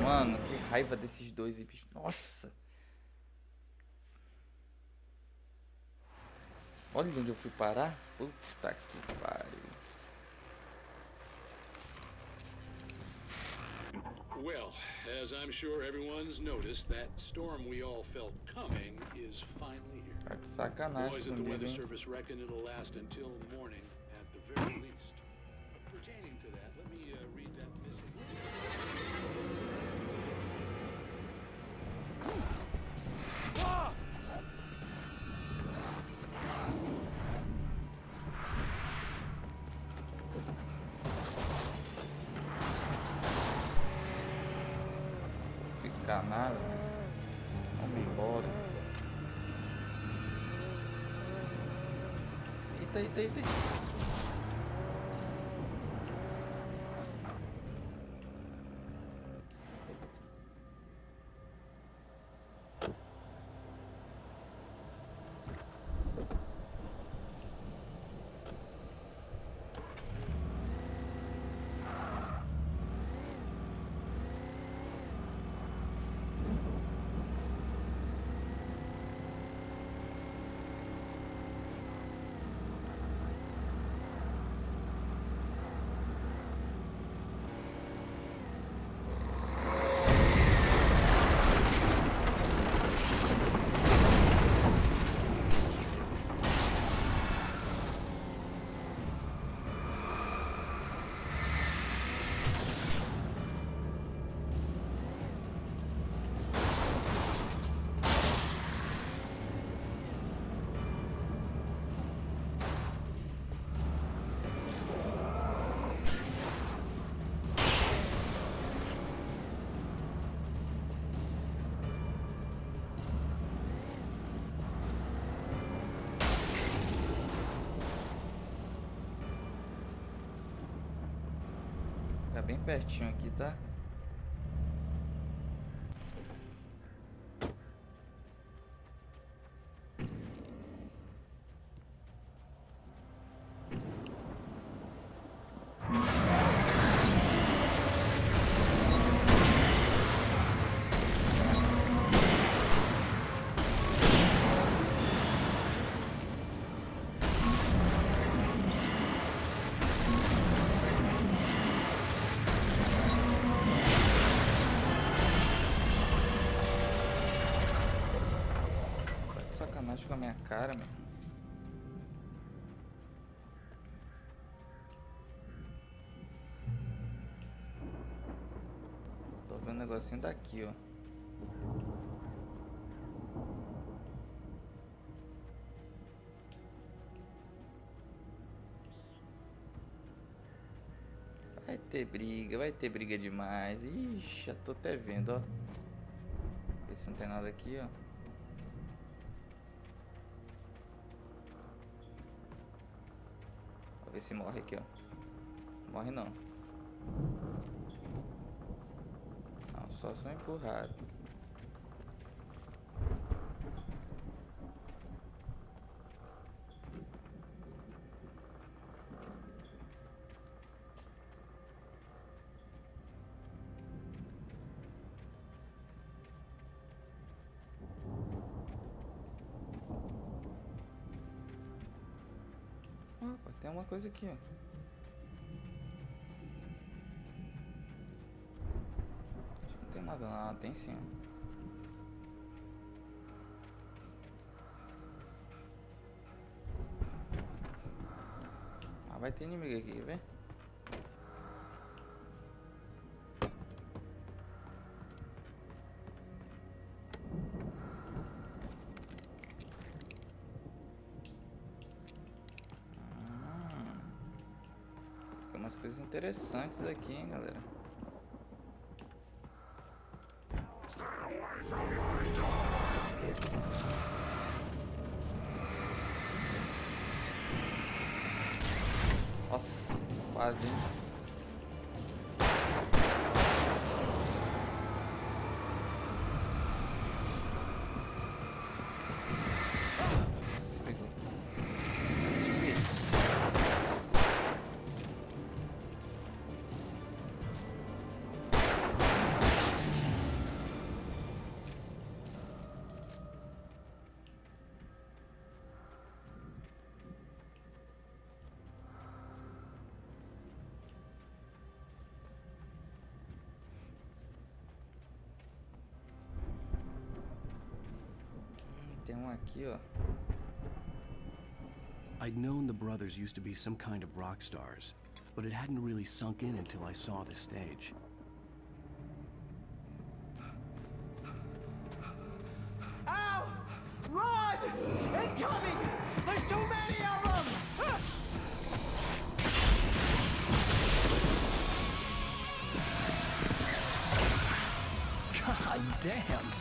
Mano, que raiva desses dois, bicho. Nossa! Olha onde eu fui parar. Puta que pariu. Well, as I'm sure everyone's noticed, that storm we all felt coming is finally here. Tá de sacanagem Boys at the comigo, weather hein? service reckon it'll last until morning at the very least. Pertaining to that, let me read that missing. Ficar nada. Vamos embora. Eita, eita, eita. Ficar bem pertinho aqui, tá? Sacanagem com a minha cara, meu. Tô vendo um negocinho daqui, ó. Vai ter briga demais. Ixi, já tô até vendo, ó. Ver se não tem nada aqui, ó. Ver se morre aqui, ó. Morre não. Não, só sou empurrado. Opa, tem uma coisa aqui, ó. Não tem nada lá, tem sim. Ah, vai ter inimigo aqui, quer ver? Umas coisas interessantes aqui, hein, galera. Nossa, quase. aqui, ó. I'd known the brothers used to be some kind of rock stars, but it hadn't really sunk in until I saw the stage. Ow! Run! Incoming! There's too many of them! God damn!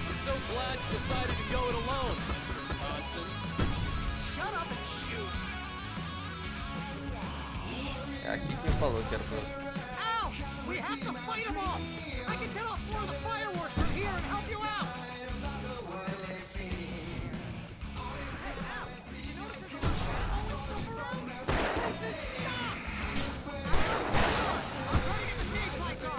I'm so glad you decided to go it alone, Mr. Johnson. Shut up and shoot! É aqui que ele falou que era pra... Ow! We have to fight them off! I can set off more of the fireworks from here and help you out! Hey, Al! You notice there's a lot of ammo and stuff around? This is stopped! I'm trying to get the stage lights on!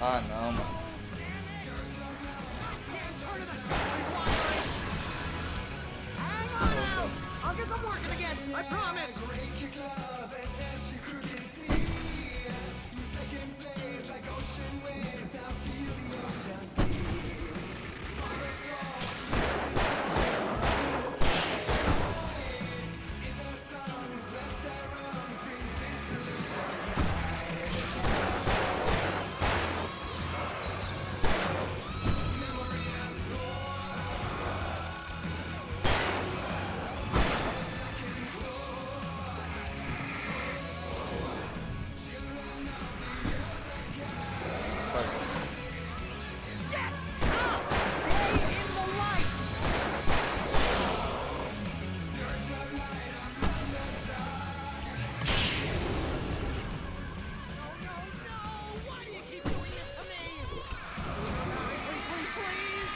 Ah, não, mano. Hang on now! I'll get them working again, I promise! Yes! Now, stay in the light! No! Why do you keep doing this to me? Please, please, please!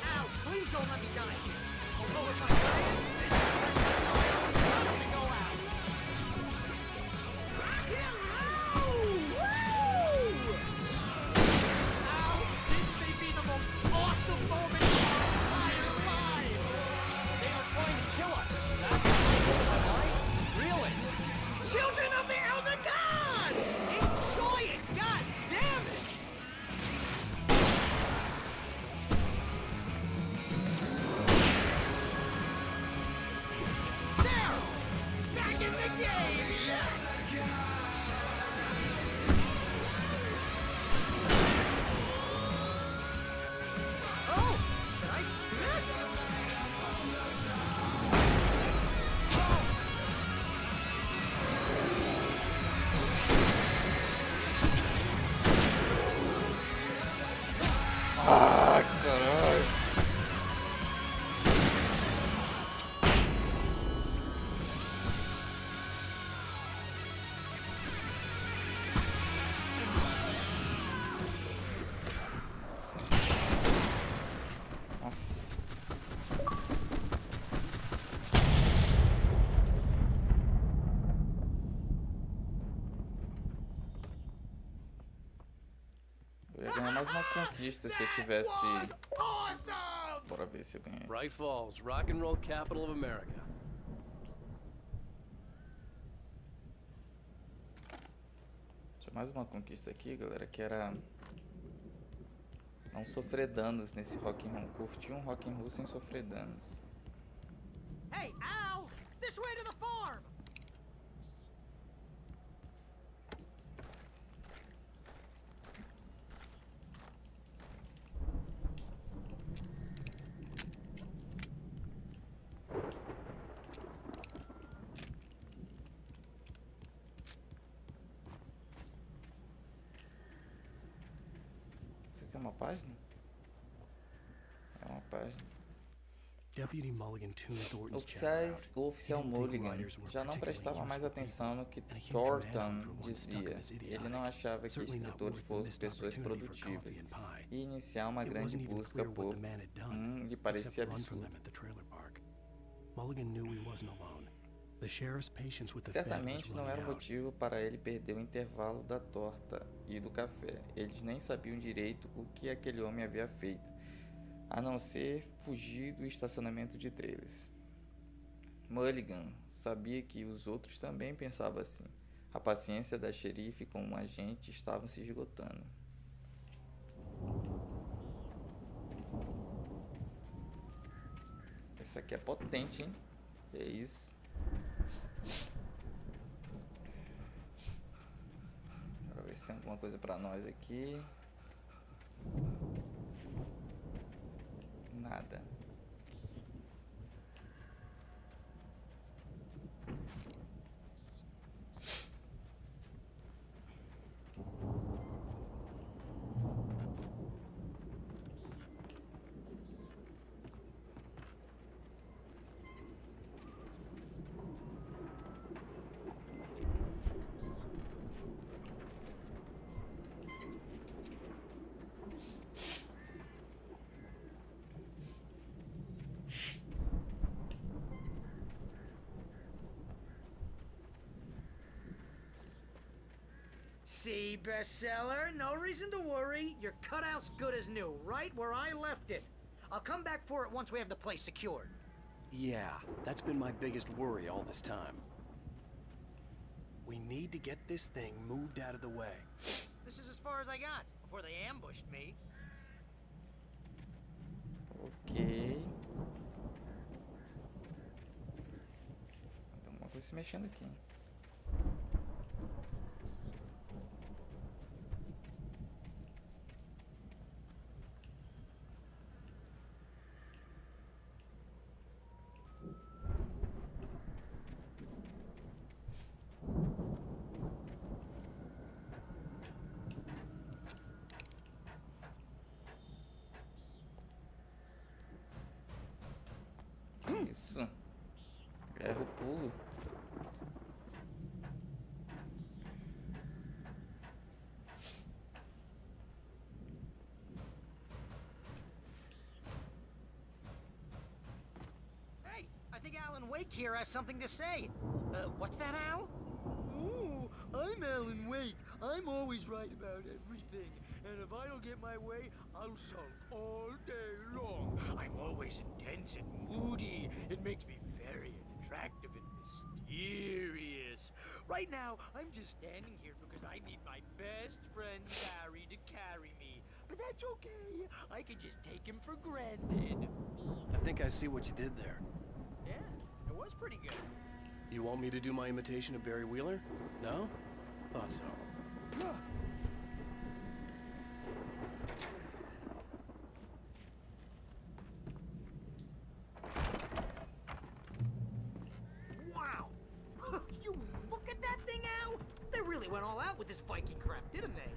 Ow! Please don't let me die! Although if I'm dying, this is pretty much the way I want it to go out! Rock and roll! Woo! Ow! This may be the most awesome moment of our entire lives! They are trying to kill us! That's right? Really? Children of the Elder God! Enjoy it! God damn it! There! Back in the game! Yes! Oh! Did I see this? Ah, caralho. Nossa. Eu ia ganhar mais uma conquista se eu tivesse... Awesome! Bora ver se eu ganhei. Bright Falls, rock and roll capital of America. Tinha mais uma conquista aqui, galera, que era... não sofrer danos nesse rock'n'roll. Curtir um rock'n'roll sem sofrer danos. Hey, Al! This way to the farm! página? É uma página. Deputy Mulligan tuned Thornton's O oficial Mulligan já não prestava mais atenção no que Thornton dizia. Ele não achava que escritores fossem pessoas produtivas. E iniciar uma grande busca por lhe parecia absurdo. Certamente não era motivo para ele perder o intervalo da torta e do café. Eles nem sabiam direito o que aquele homem havia feito, a não ser fugir do estacionamento de trailers. Mulligan sabia que os outros também pensavam assim. A paciência da xerife com o agente estava se esgotando. Isso aqui é potente, hein? É isso. Quero ver se tem alguma coisa pra nós aqui. Nada. See, bestseller? No reason to worry. Your cutout's good as new, right where I left it. I'll come back for it once we have the place secured. Yeah, that's been my biggest worry all this time. We need to get this thing moved out of the way. This is as far as I got, before they ambushed me. Ok. Tem alguma coisa se mexendo aqui. Isso. Erra o pulo. Hey, I think Alan Wake here has something to say. What's that, Al? Ooh, I'm Alan Wake. I'm always right about everything. And if I don't get my way, I'll sulk all day long. I'm always intense and moody. It makes me very attractive and mysterious. Right now, I'm just standing here because I need my best friend Barry to carry me. But that's okay. I can just take him for granted. I think I see what you did there. Yeah, it was pretty good. You want me to do my imitation of Barry Wheeler? No? Thought so. Wow! You look at that thing, Al! They really went all out with this Viking crap, didn't they?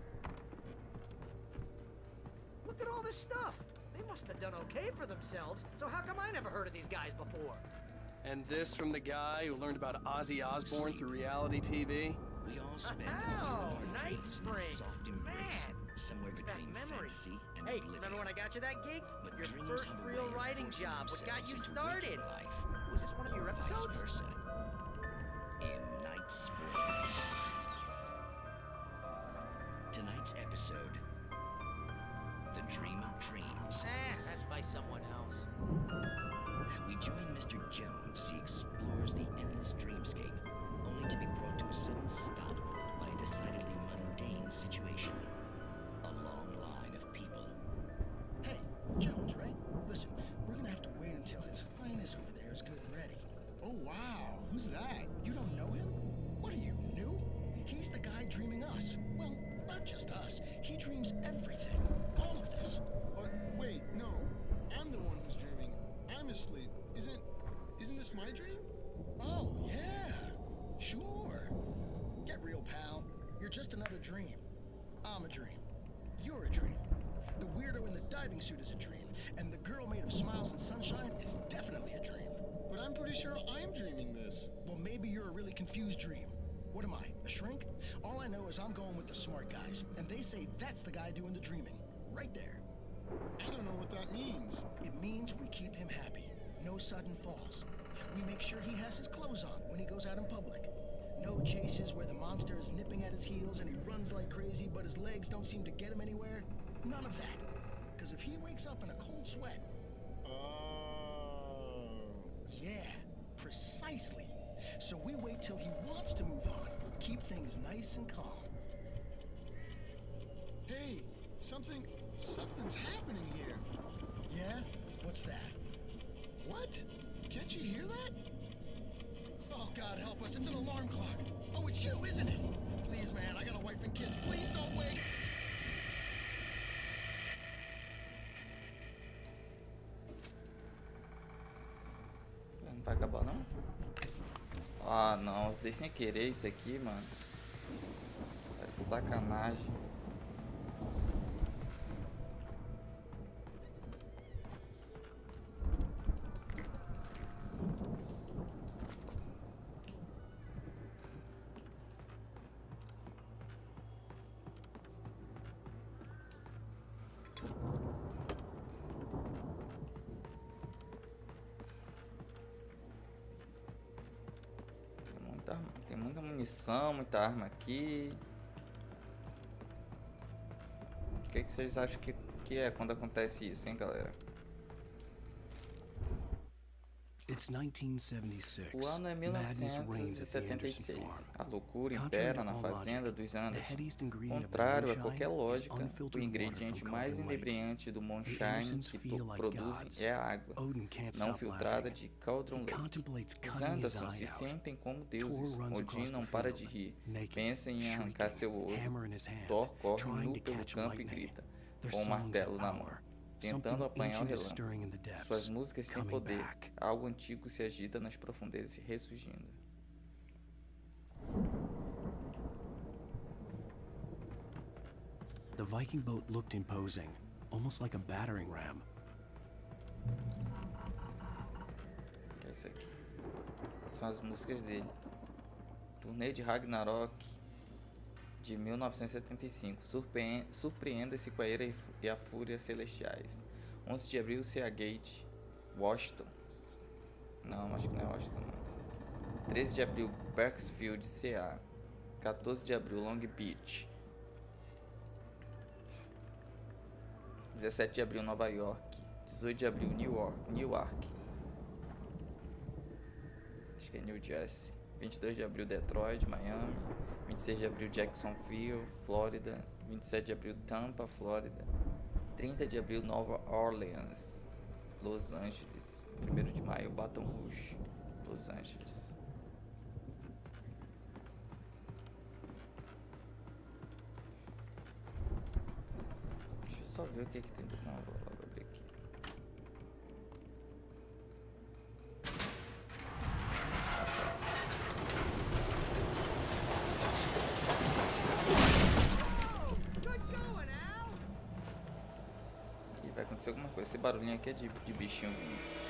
Look at all this stuff. They must have done okay for themselves, so how come I never heard of these guys before? And this from the guy who learned about Ozzy Osbourne through reality TV? We all spend Night Springs! Man! somewhere Brings back between memories. fantasy and Hey, oblivion. remember when I got you that gig? But Your dreams first have a real way of writing forcing job. What got you themselves into started? waking life, Was this one of your or vice episodes? versa. In Night Springs. Tonight's episode, The Dream of Dreams. That's by someone else. We join Mr. Jones as he explores the endless dreamscape, only to be brought to a sudden stop by a decidedly mundane situation. A long line of people. Hey, Jones, right? Listen, we're gonna have to wait until his highness over there is good and ready. Oh, wow. Who's that? You don't know him? What are you, new? He's the guy dreaming us. Well, not just us. He dreams everything. All of this. Wait, no. I'm the one who's dreaming. I'm asleep. Isn't this my dream? Oh, yeah. Sure. Get real, pal. You're just another dream. I'm a dream. You're a dream. The weirdo in the diving suit is a dream, and the girl made of smiles and sunshine is definitely a dream. But I'm pretty sure I'm dreaming this. Well, maybe you're a really confused dream. What am I, a shrink? All I know is I'm going with the smart guys, and they say that's the guy doing the dreaming. Right there. I don't know what that means. It means we keep him happy. No sudden falls. We make sure he has his clothes on when he goes out in public. No chases where the monster is nipping at his heels and he runs like crazy, but his legs don't seem to get him anywhere. None of that. Because if he wakes up in a cold sweat... Oh. Yeah, precisely. So we wait till he wants to move on. Keep things nice and calm. Hey, something's happening here. Yeah? What's that? What? Can't you hear that? Oh, God help us, it's an alarm clock. Oh, it's you, isn't it? Please, man, I got a wife and kids. Please don't wait. Não vai acabar, não? Ah, não. Usei sem querer isso aqui, mano. Tá de sacanagem. Tem muita munição, muita arma aqui. O que vocês acham que é quando acontece isso, hein, galera? It's 1976. O ano é Madness reigns at the Anderson 1976. farm. A loucura Contrary impera to na all fazenda logic, dos anos. the headiest ingredient of the Contrário a moonshine qualquer is lógica, o unfiltered ingrediente water from mais Cauldron Lake. inebriante do The moonshine Andersons que feel like produzem gods. é a água, Odin can't não stop filtrada laughing. de Cauldron He Lake. contemplates Os cutting his Andersons se eye out. sentem como Thor deuses. runs Odin across não the para field, de rir. naked, Pensa em arrancar shrieking, seu olho. hammer in his hand, Thor corre trying nu to pelo catch campo e lightning. grita, Their com um songs martelo have na mão, power. tentando Something apanhar o ancient is stirring in relâmpago. the depths, Suas músicas têm coming poder. back. Algo antigo se agita nas profundezas, ressurgindo. The Viking boat looked imposing, almost like a battering ram. O que é isso aqui? São as músicas dele. Turnê de Ragnarok de 1975. Surpreenda-se com a ira e a fúria celestiais. 11 de abril, SAIA Gate, Washington. Não, acho que não é Washington, não. 13 de abril, Berksfield, CA. 14 de abril, Long Beach. 17 de abril, Nova York. 18 de abril, Newark. Acho que é New Jersey. 22 de abril, Detroit, Miami. 26 de abril, Jacksonville, Flórida. 27 de abril, Tampa, Flórida. 30 de abril, Nova Orleans, Los Angeles. 1º de maio, Baton Rouge, Los Angeles. Deixa eu só ver o que tem do... Não, vou logo abrir aqui. E vai acontecer alguma coisa. Esse barulhinho aqui é de bichinho vindo.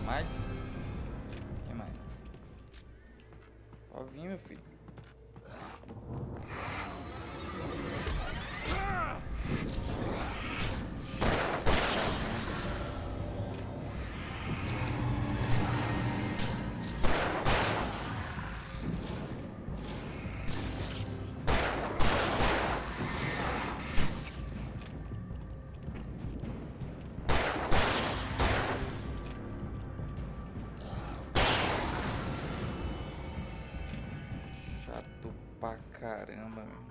Mais? O que mais? Pode vir, meu filho. Chato pra caramba, meu.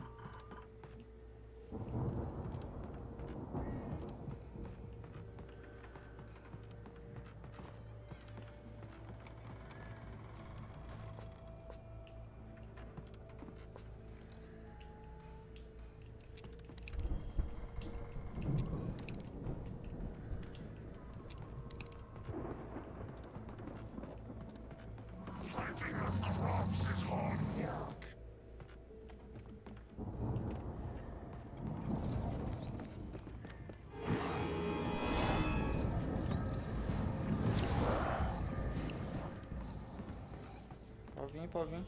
pra vir.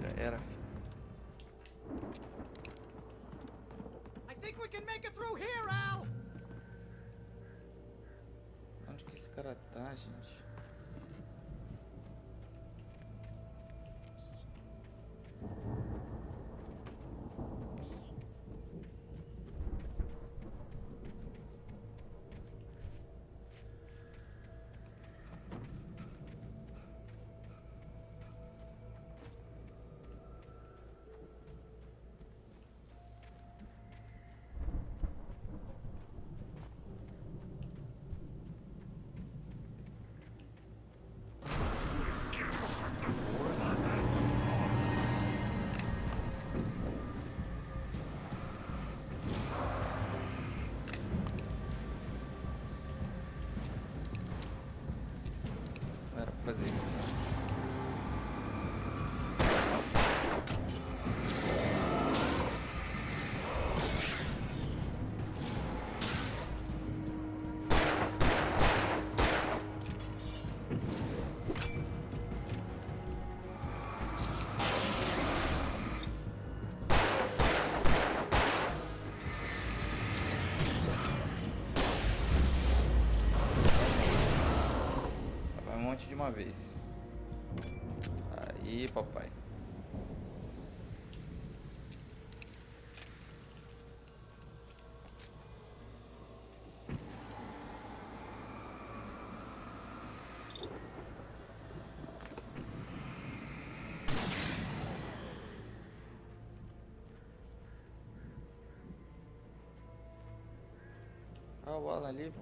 Já era, filho. I think we can make it through here, Al. Onde que esse cara tá, gente? Não era pra fazer isso. Vai um monte de uma vez. Aí, papai. Ah, o Alan ali, pô.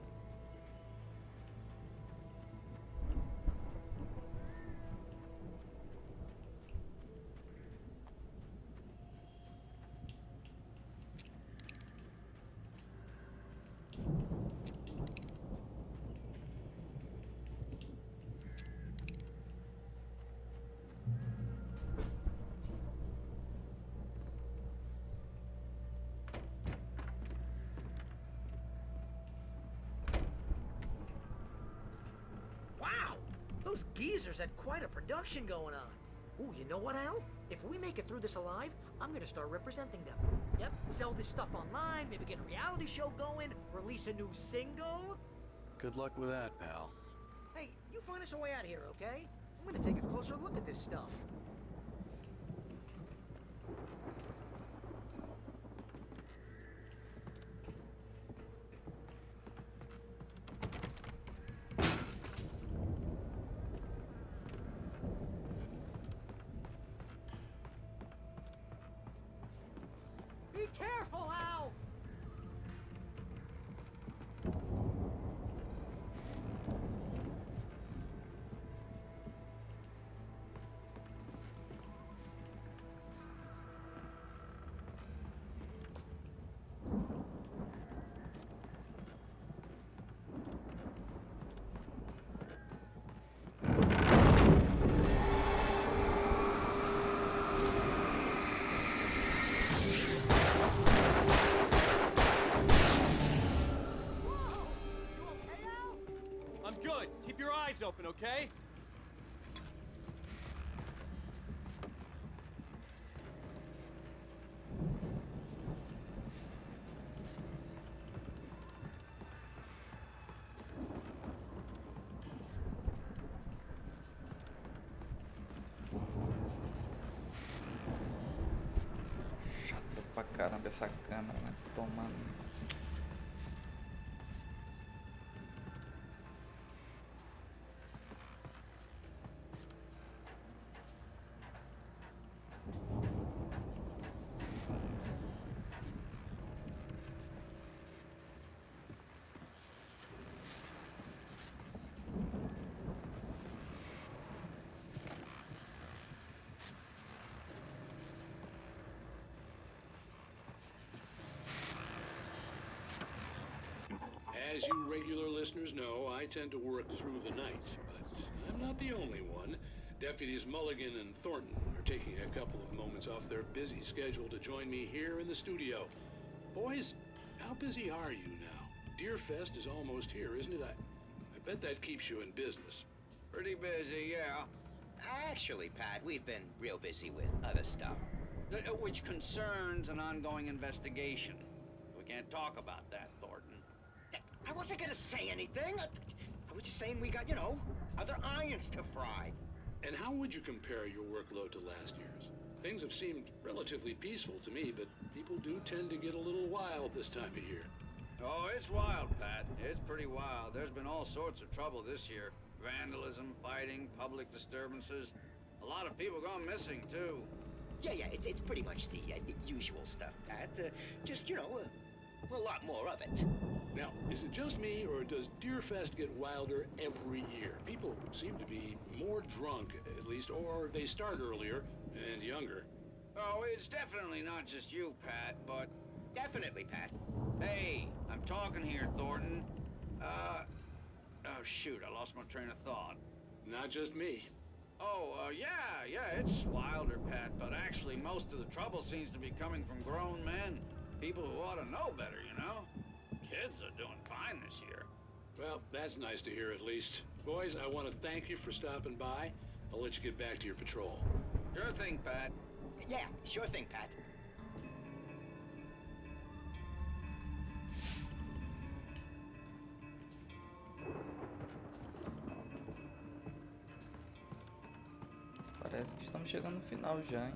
Wow! Those geezers had quite a production going on. Ooh, you know what, Al? If we make it through this alive, I'm gonna start representing them. Yep, sell this stuff online, maybe get a reality show going, release a new single. Good luck with that, pal. Hey, you find us a way out of here, okay? I'm gonna take a closer look at this stuff. Be careful, Al! I'm good. Keep your eyes open, okay? Chato pra caramba essa câmera, né? Tomando. As you regular listeners know, I tend to work through the night, but I'm not the only one. Deputies Mulligan and Thornton are taking a couple of moments off their busy schedule to join me here in the studio. Boys, how busy are you now? Deerfest is almost here, isn't it? I bet that keeps you in business. Pretty busy, yeah. Actually, Pat, we've been real busy with other stuff, which concerns an ongoing investigation. We can't talk about that, Thornton. I wasn't gonna say anything. I was just saying we got, other irons to fry. And how would you compare your workload to last year's? Things have seemed relatively peaceful to me, but people do tend to get a little wild this time of year. Oh, it's wild, Pat. It's pretty wild. There's been all sorts of trouble this year. Vandalism, fighting, public disturbances. A lot of people gone missing, too. Yeah, it's pretty much the usual stuff, Pat. Just, a lot more of it. Now, is it just me, or does Deerfest get wilder every year? People seem to be more drunk, at least, or they start earlier and younger. Oh, it's definitely not just you, Pat, but... Definitely, Pat. Hey, I'm talking here, Thornton. Oh, shoot, I lost my train of thought. Not just me. Oh, yeah, it's wilder, Pat, but actually most of the trouble seems to be coming from grown men. People who ought to know better, Kids are doing fine this year. Well, that's nice to hear at least. Boys, I want to thank you for stopping by. I'll let you get back to your patrol. Sure thing, Pat. Yeah, sure thing, Pat. Parece que estamos chegando no final já, hein?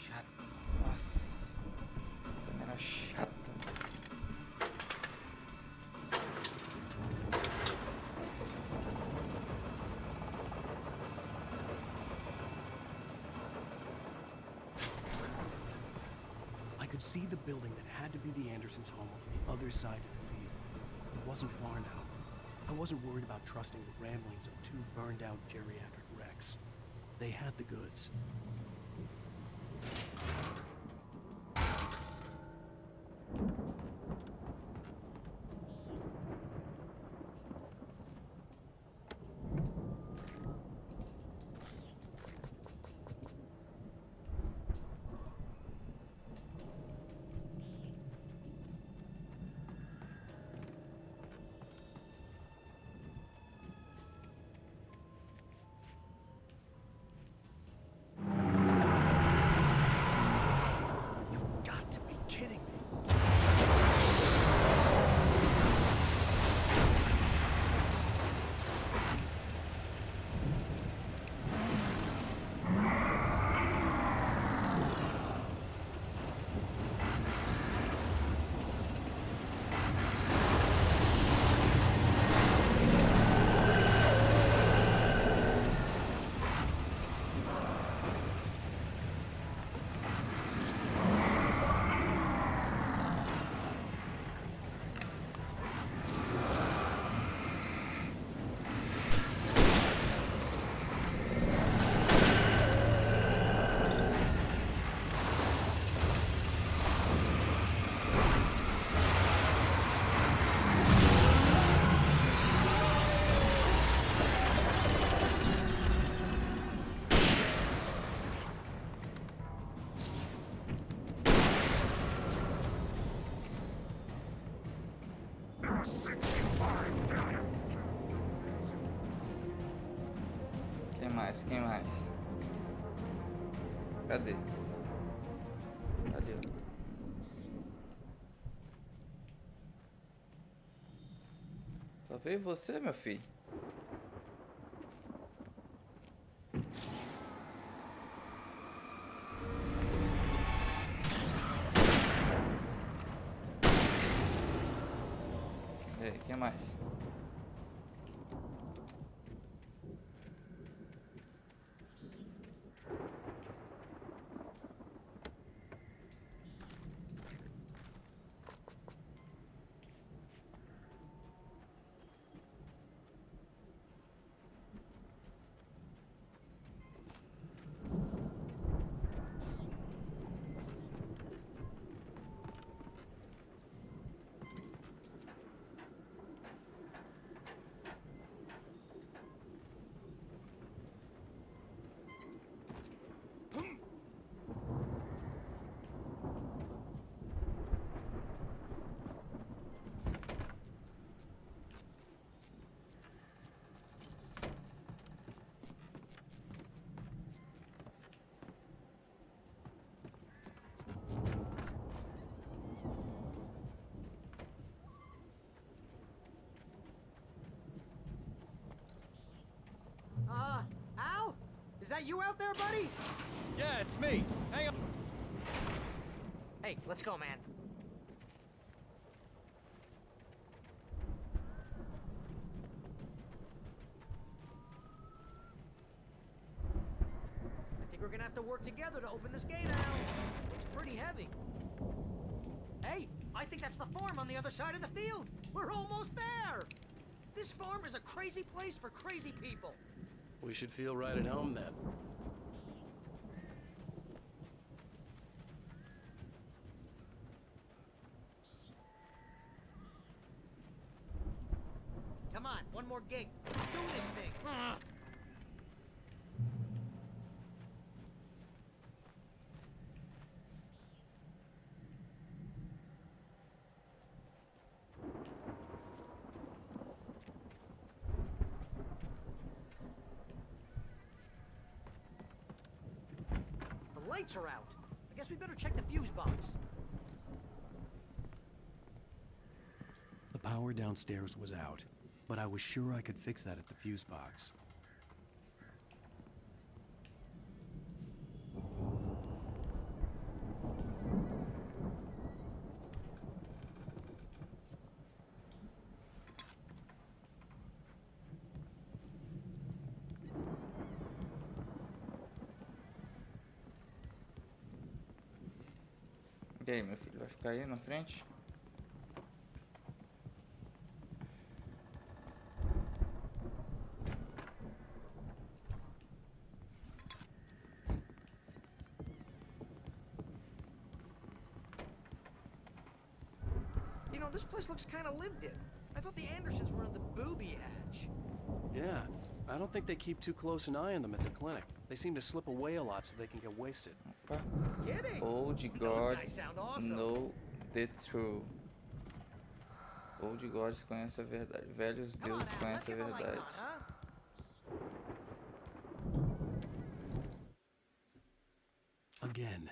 Chato. Nossa. Câmera chata. I could see the building that had to be the Andersons' home on the other side of the field. It wasn't far now. I wasn't worried about trusting the ramblings of two burned-out geriatric wrecks. They had the goods. Quem mais? Cadê? Só veio você, meu filho. E aí, quem mais? that you out there, buddy? Yeah, it's me. Hang on. Hey, let's go, man. I think we're gonna have to work together to open this gate, Al. It's pretty heavy. Hey, I think that's the farm on the other side of the field. We're almost there. This farm is a crazy place for crazy people. We should feel right at home then. Come on, one more gate. Let's do this thing. The lights are out. I guess we better check the fuse box. The power downstairs was out, but I was sure I could fix that at the fuse box. E aí, meu filho, vai ficar aí na frente? You know, this place looks kind of lived in. I thought the Andersons were in the booby hatch. Yeah, I don't think they keep too close an eye on them at the clinic. They seem to slip away a lot so they can get wasted. Opa. Kidding? Old gods awesome. know the truth. Old gods conhecem a verdade. Velhos deuses conhecem a verdade. Again,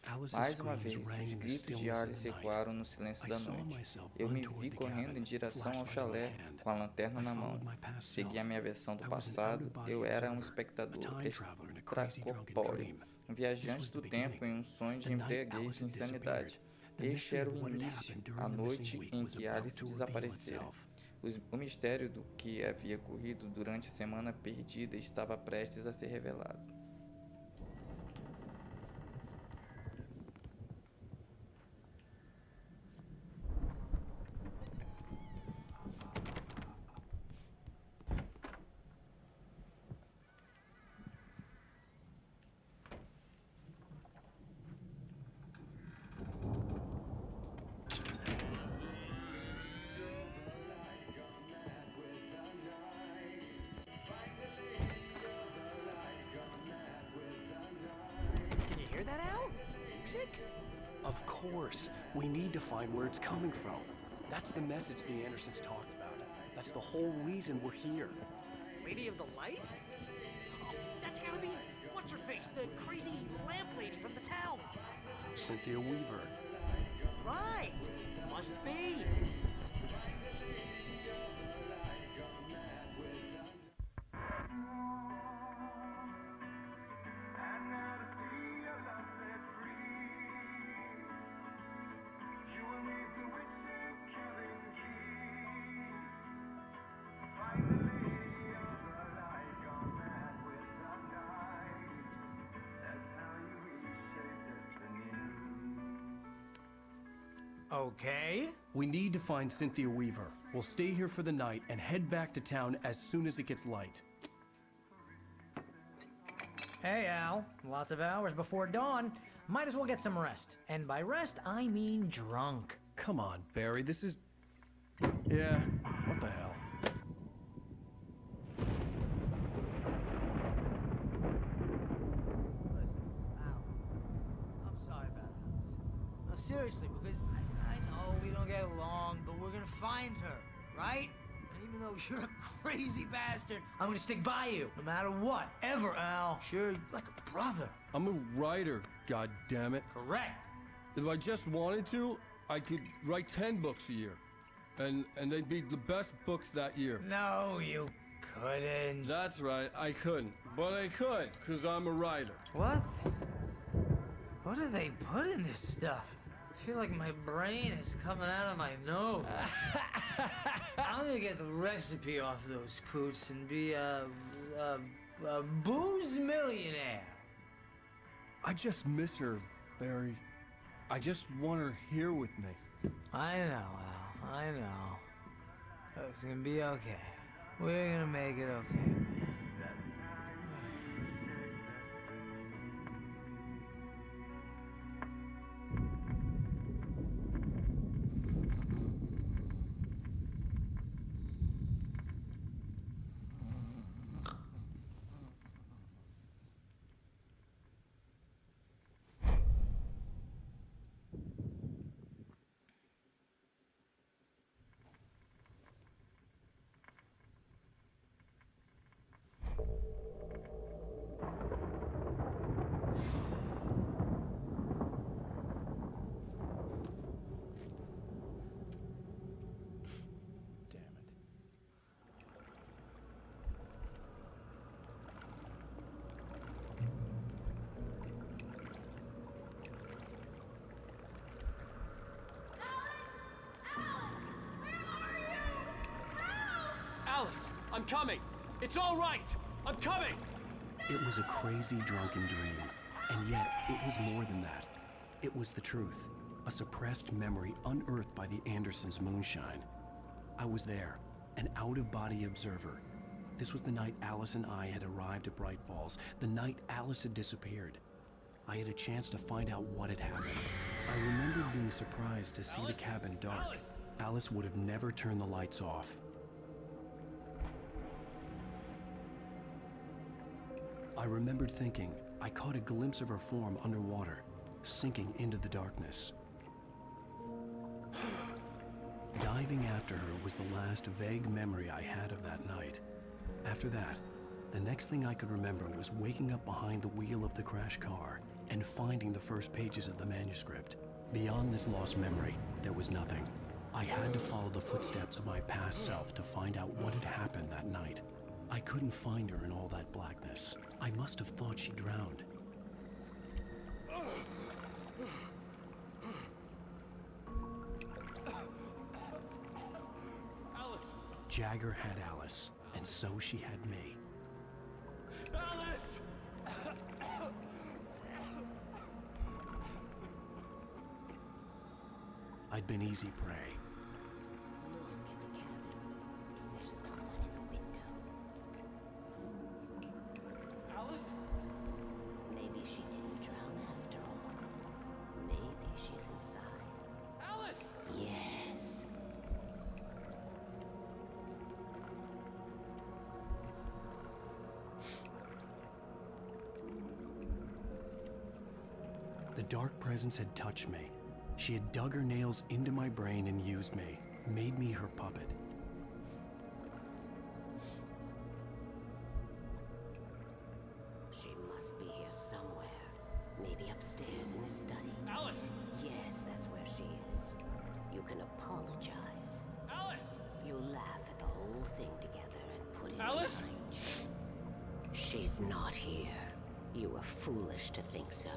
Alice's Mais uma screams vez, rang os in the gritos de stillness of Alice the night. ecoaram no silêncio I da saw noite. myself Eu run me toward vi the correndo cabin, em direção ao flashlight in my chalé, hand. com a lanterna I na mão. followed my past Segui a self. minha versão do I was an passado. out-of-body Eu era um observer, espectador a time traveler in a crazy drunken extracorpóreo, dream. um This viajante was do the tempo beginning. em um sonho de The night embriaguez Alice e had insanidade. disappeared. The Este mystery era of o what had início, happened a during the noite missing week em was que about Alice to reveal desaparecera. itself. O mistério do que havia ocorrido durante a semana perdida estava prestes a ser revelado. Can you hear that, Al? Music? Of course. We need to find where it's coming from. That's the message the Andersons talked about. That's the whole reason we're here. Lady of the Light? Oh, that's gotta be... What's-her-face? The crazy lamp lady from the town. Cynthia Weaver. Right. Must be. Okay. We need to find Cynthia Weaver. We'll stay here for the night and head back to town as soon as it gets light. Hey, Al. Lots of hours before dawn. Might as well get some rest. And by rest, I mean drunk. Come on, Barry, this is... Yeah, what the hell? I'm sorry about this. No, seriously, because I know we don't get along, but we're gonna find her, right? And even though you're a crazy bastard, I'm gonna stick by you, no matter what, ever, Al. Sure, like a brother. I'm a writer, goddammit. Correct. If I just wanted to, I could write 10 books a year. And they'd be the best books that year. No, you couldn't. That's right, I couldn't. But I could, because I'm a writer. What? What do they put in this stuff? I feel like my brain is coming out of my nose. I'm gonna get the recipe off those coots and be a booze millionaire. I just miss her, Barry. I just want her here with me. I know, Al. I know. It's gonna be okay. We're gonna make it okay. Alice, I'm coming. It's all right. I'm coming. It was a crazy, drunken dream, and yet it was more than that. It was the truth, a suppressed memory unearthed by the Andersons' moonshine. I was there, an out-of-body observer. This was the night Alice and I had arrived at Bright Falls, the night Alice had disappeared. I had a chance to find out what had happened. I remembered being surprised to see the cabin dark. Alice would have never turned the lights off. I remembered thinking I caught a glimpse of her form underwater, sinking into the darkness. Diving after her was the last vague memory I had of that night. After that, the next thing I could remember was waking up behind the wheel of the crash car and finding the first pages of the manuscript. Beyond this lost memory, there was nothing. I had to follow the footsteps of my past self to find out what had happened that night. I couldn't find her in all that blackness. I must have thought she drowned. Alice! Jagger had Alice, and so she had me. Alice! I'd been easy prey. Look at the cabin. Is there someone in the window? Alice? Maybe she didn't drown after all. Maybe she's inside. Alice! Yes. The dark presence had touched me. She had dug her nails into my brain and used me, made me her puppet. She must be here somewhere. Maybe upstairs in the study. Alice! Yes, that's where she is. You can apologize. Alice! You laugh at the whole thing together and put it Alice! behind you. She's not here. You were foolish to think so.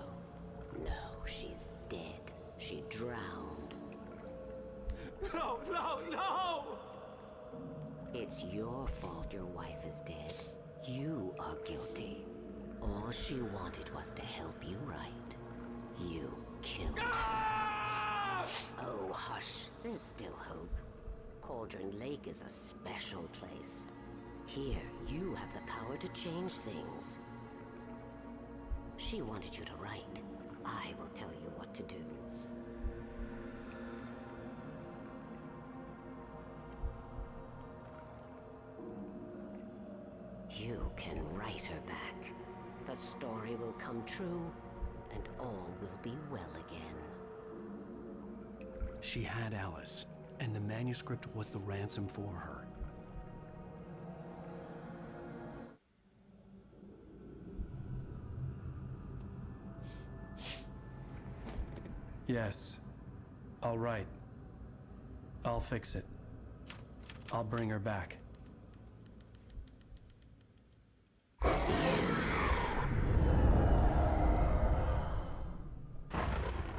No, she's dead. She drowned. No, no, no! It's your fault your wife is dead. You are guilty. All she wanted was to help you right. You killed her. Oh, hush. There's still hope. Cauldron Lake is a special place. Here, you have the power to change things. She wanted you to write. I will tell you what to do. You can write her back. The story will come true, and all will be well again. She had Alice, and the manuscript was the ransom for her. Yes. I'll write. I'll fix it. I'll bring her back.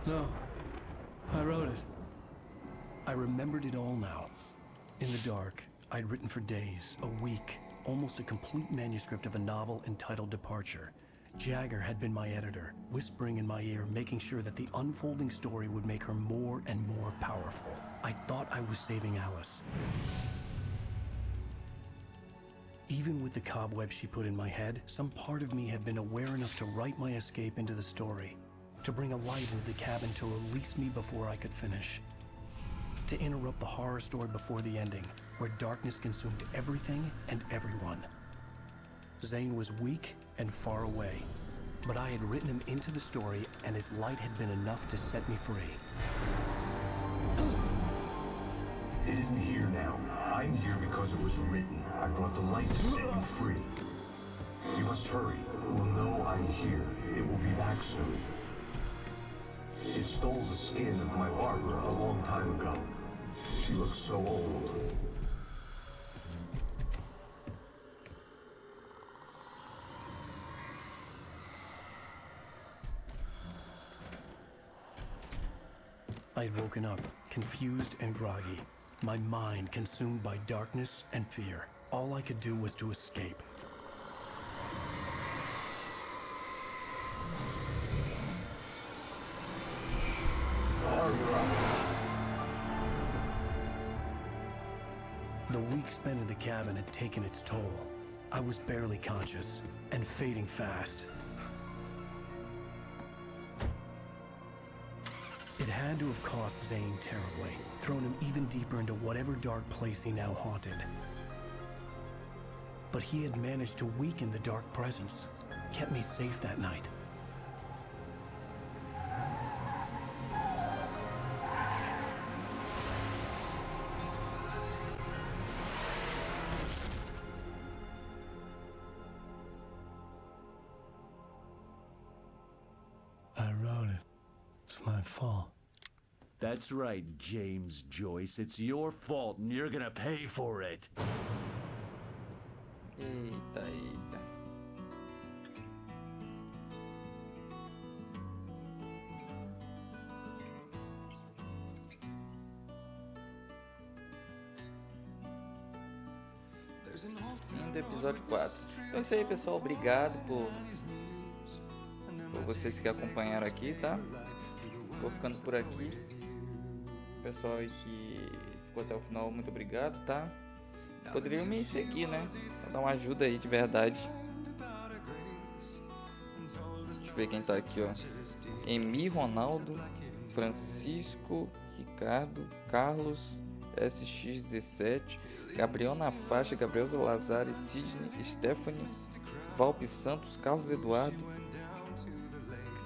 No, I wrote it. I remembered it all now. In the dark, I'd written for days, a week, almost a complete manuscript of a novel entitled Departure. Jagger had been my editor, whispering in my ear, making sure that the unfolding story would make her more and more powerful. I thought I was saving Alice. Even with the cobwebs she put in my head, some part of me had been aware enough to write my escape into the story, to bring a light into the cabin to release me before I could finish, to interrupt the horror story before the ending, where darkness consumed everything and everyone. Zane was weak and far away, but I had written him into the story, and his light had been enough to set me free. It isn't here now. I'm here because it was written. I brought the light to set you free. You must hurry. It will know I'm here. It will be back soon. It stole the skin of my Barbara a long time ago. She looks so old. I'd woken up, confused and groggy, my mind consumed by darkness and fear. All I could do was to escape. The week spent in the cabin had taken its toll. I was barely conscious, and fading fast. It had to have cost Zane terribly, thrown him even deeper into whatever dark place he now haunted. But he had managed to weaken the dark presence, kept me safe that night. I wrote it. It's my fault. That's right, James Joyce. It's your fault, and you're gonna pay for it. Eita, eita. Fim do episódio 4. Então é isso aí, pessoal. Obrigado por vocês que acompanharam aqui, tá? Vou ficando por aqui. Pessoal aí que ficou até o final, muito obrigado, tá? Poderiam me seguir, né? Pra dar uma ajuda aí de verdade. Deixa eu ver quem tá aqui, ó. Emi, Ronaldo, Francisco, Ricardo, Carlos, SX17, Gabriel na faixa, Gabriel Lazari, Sidney, Stephanie, Valpe Santos, Carlos Eduardo,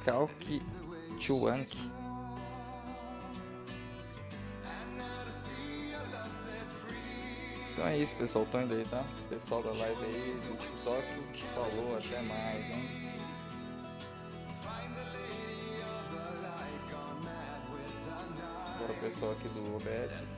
Kalki Chuank. Então é isso, pessoal. Tô indo aí, tá? Pessoal da live aí do TikTok, falou, até mais, hein? Agora o pessoal aqui do OBS.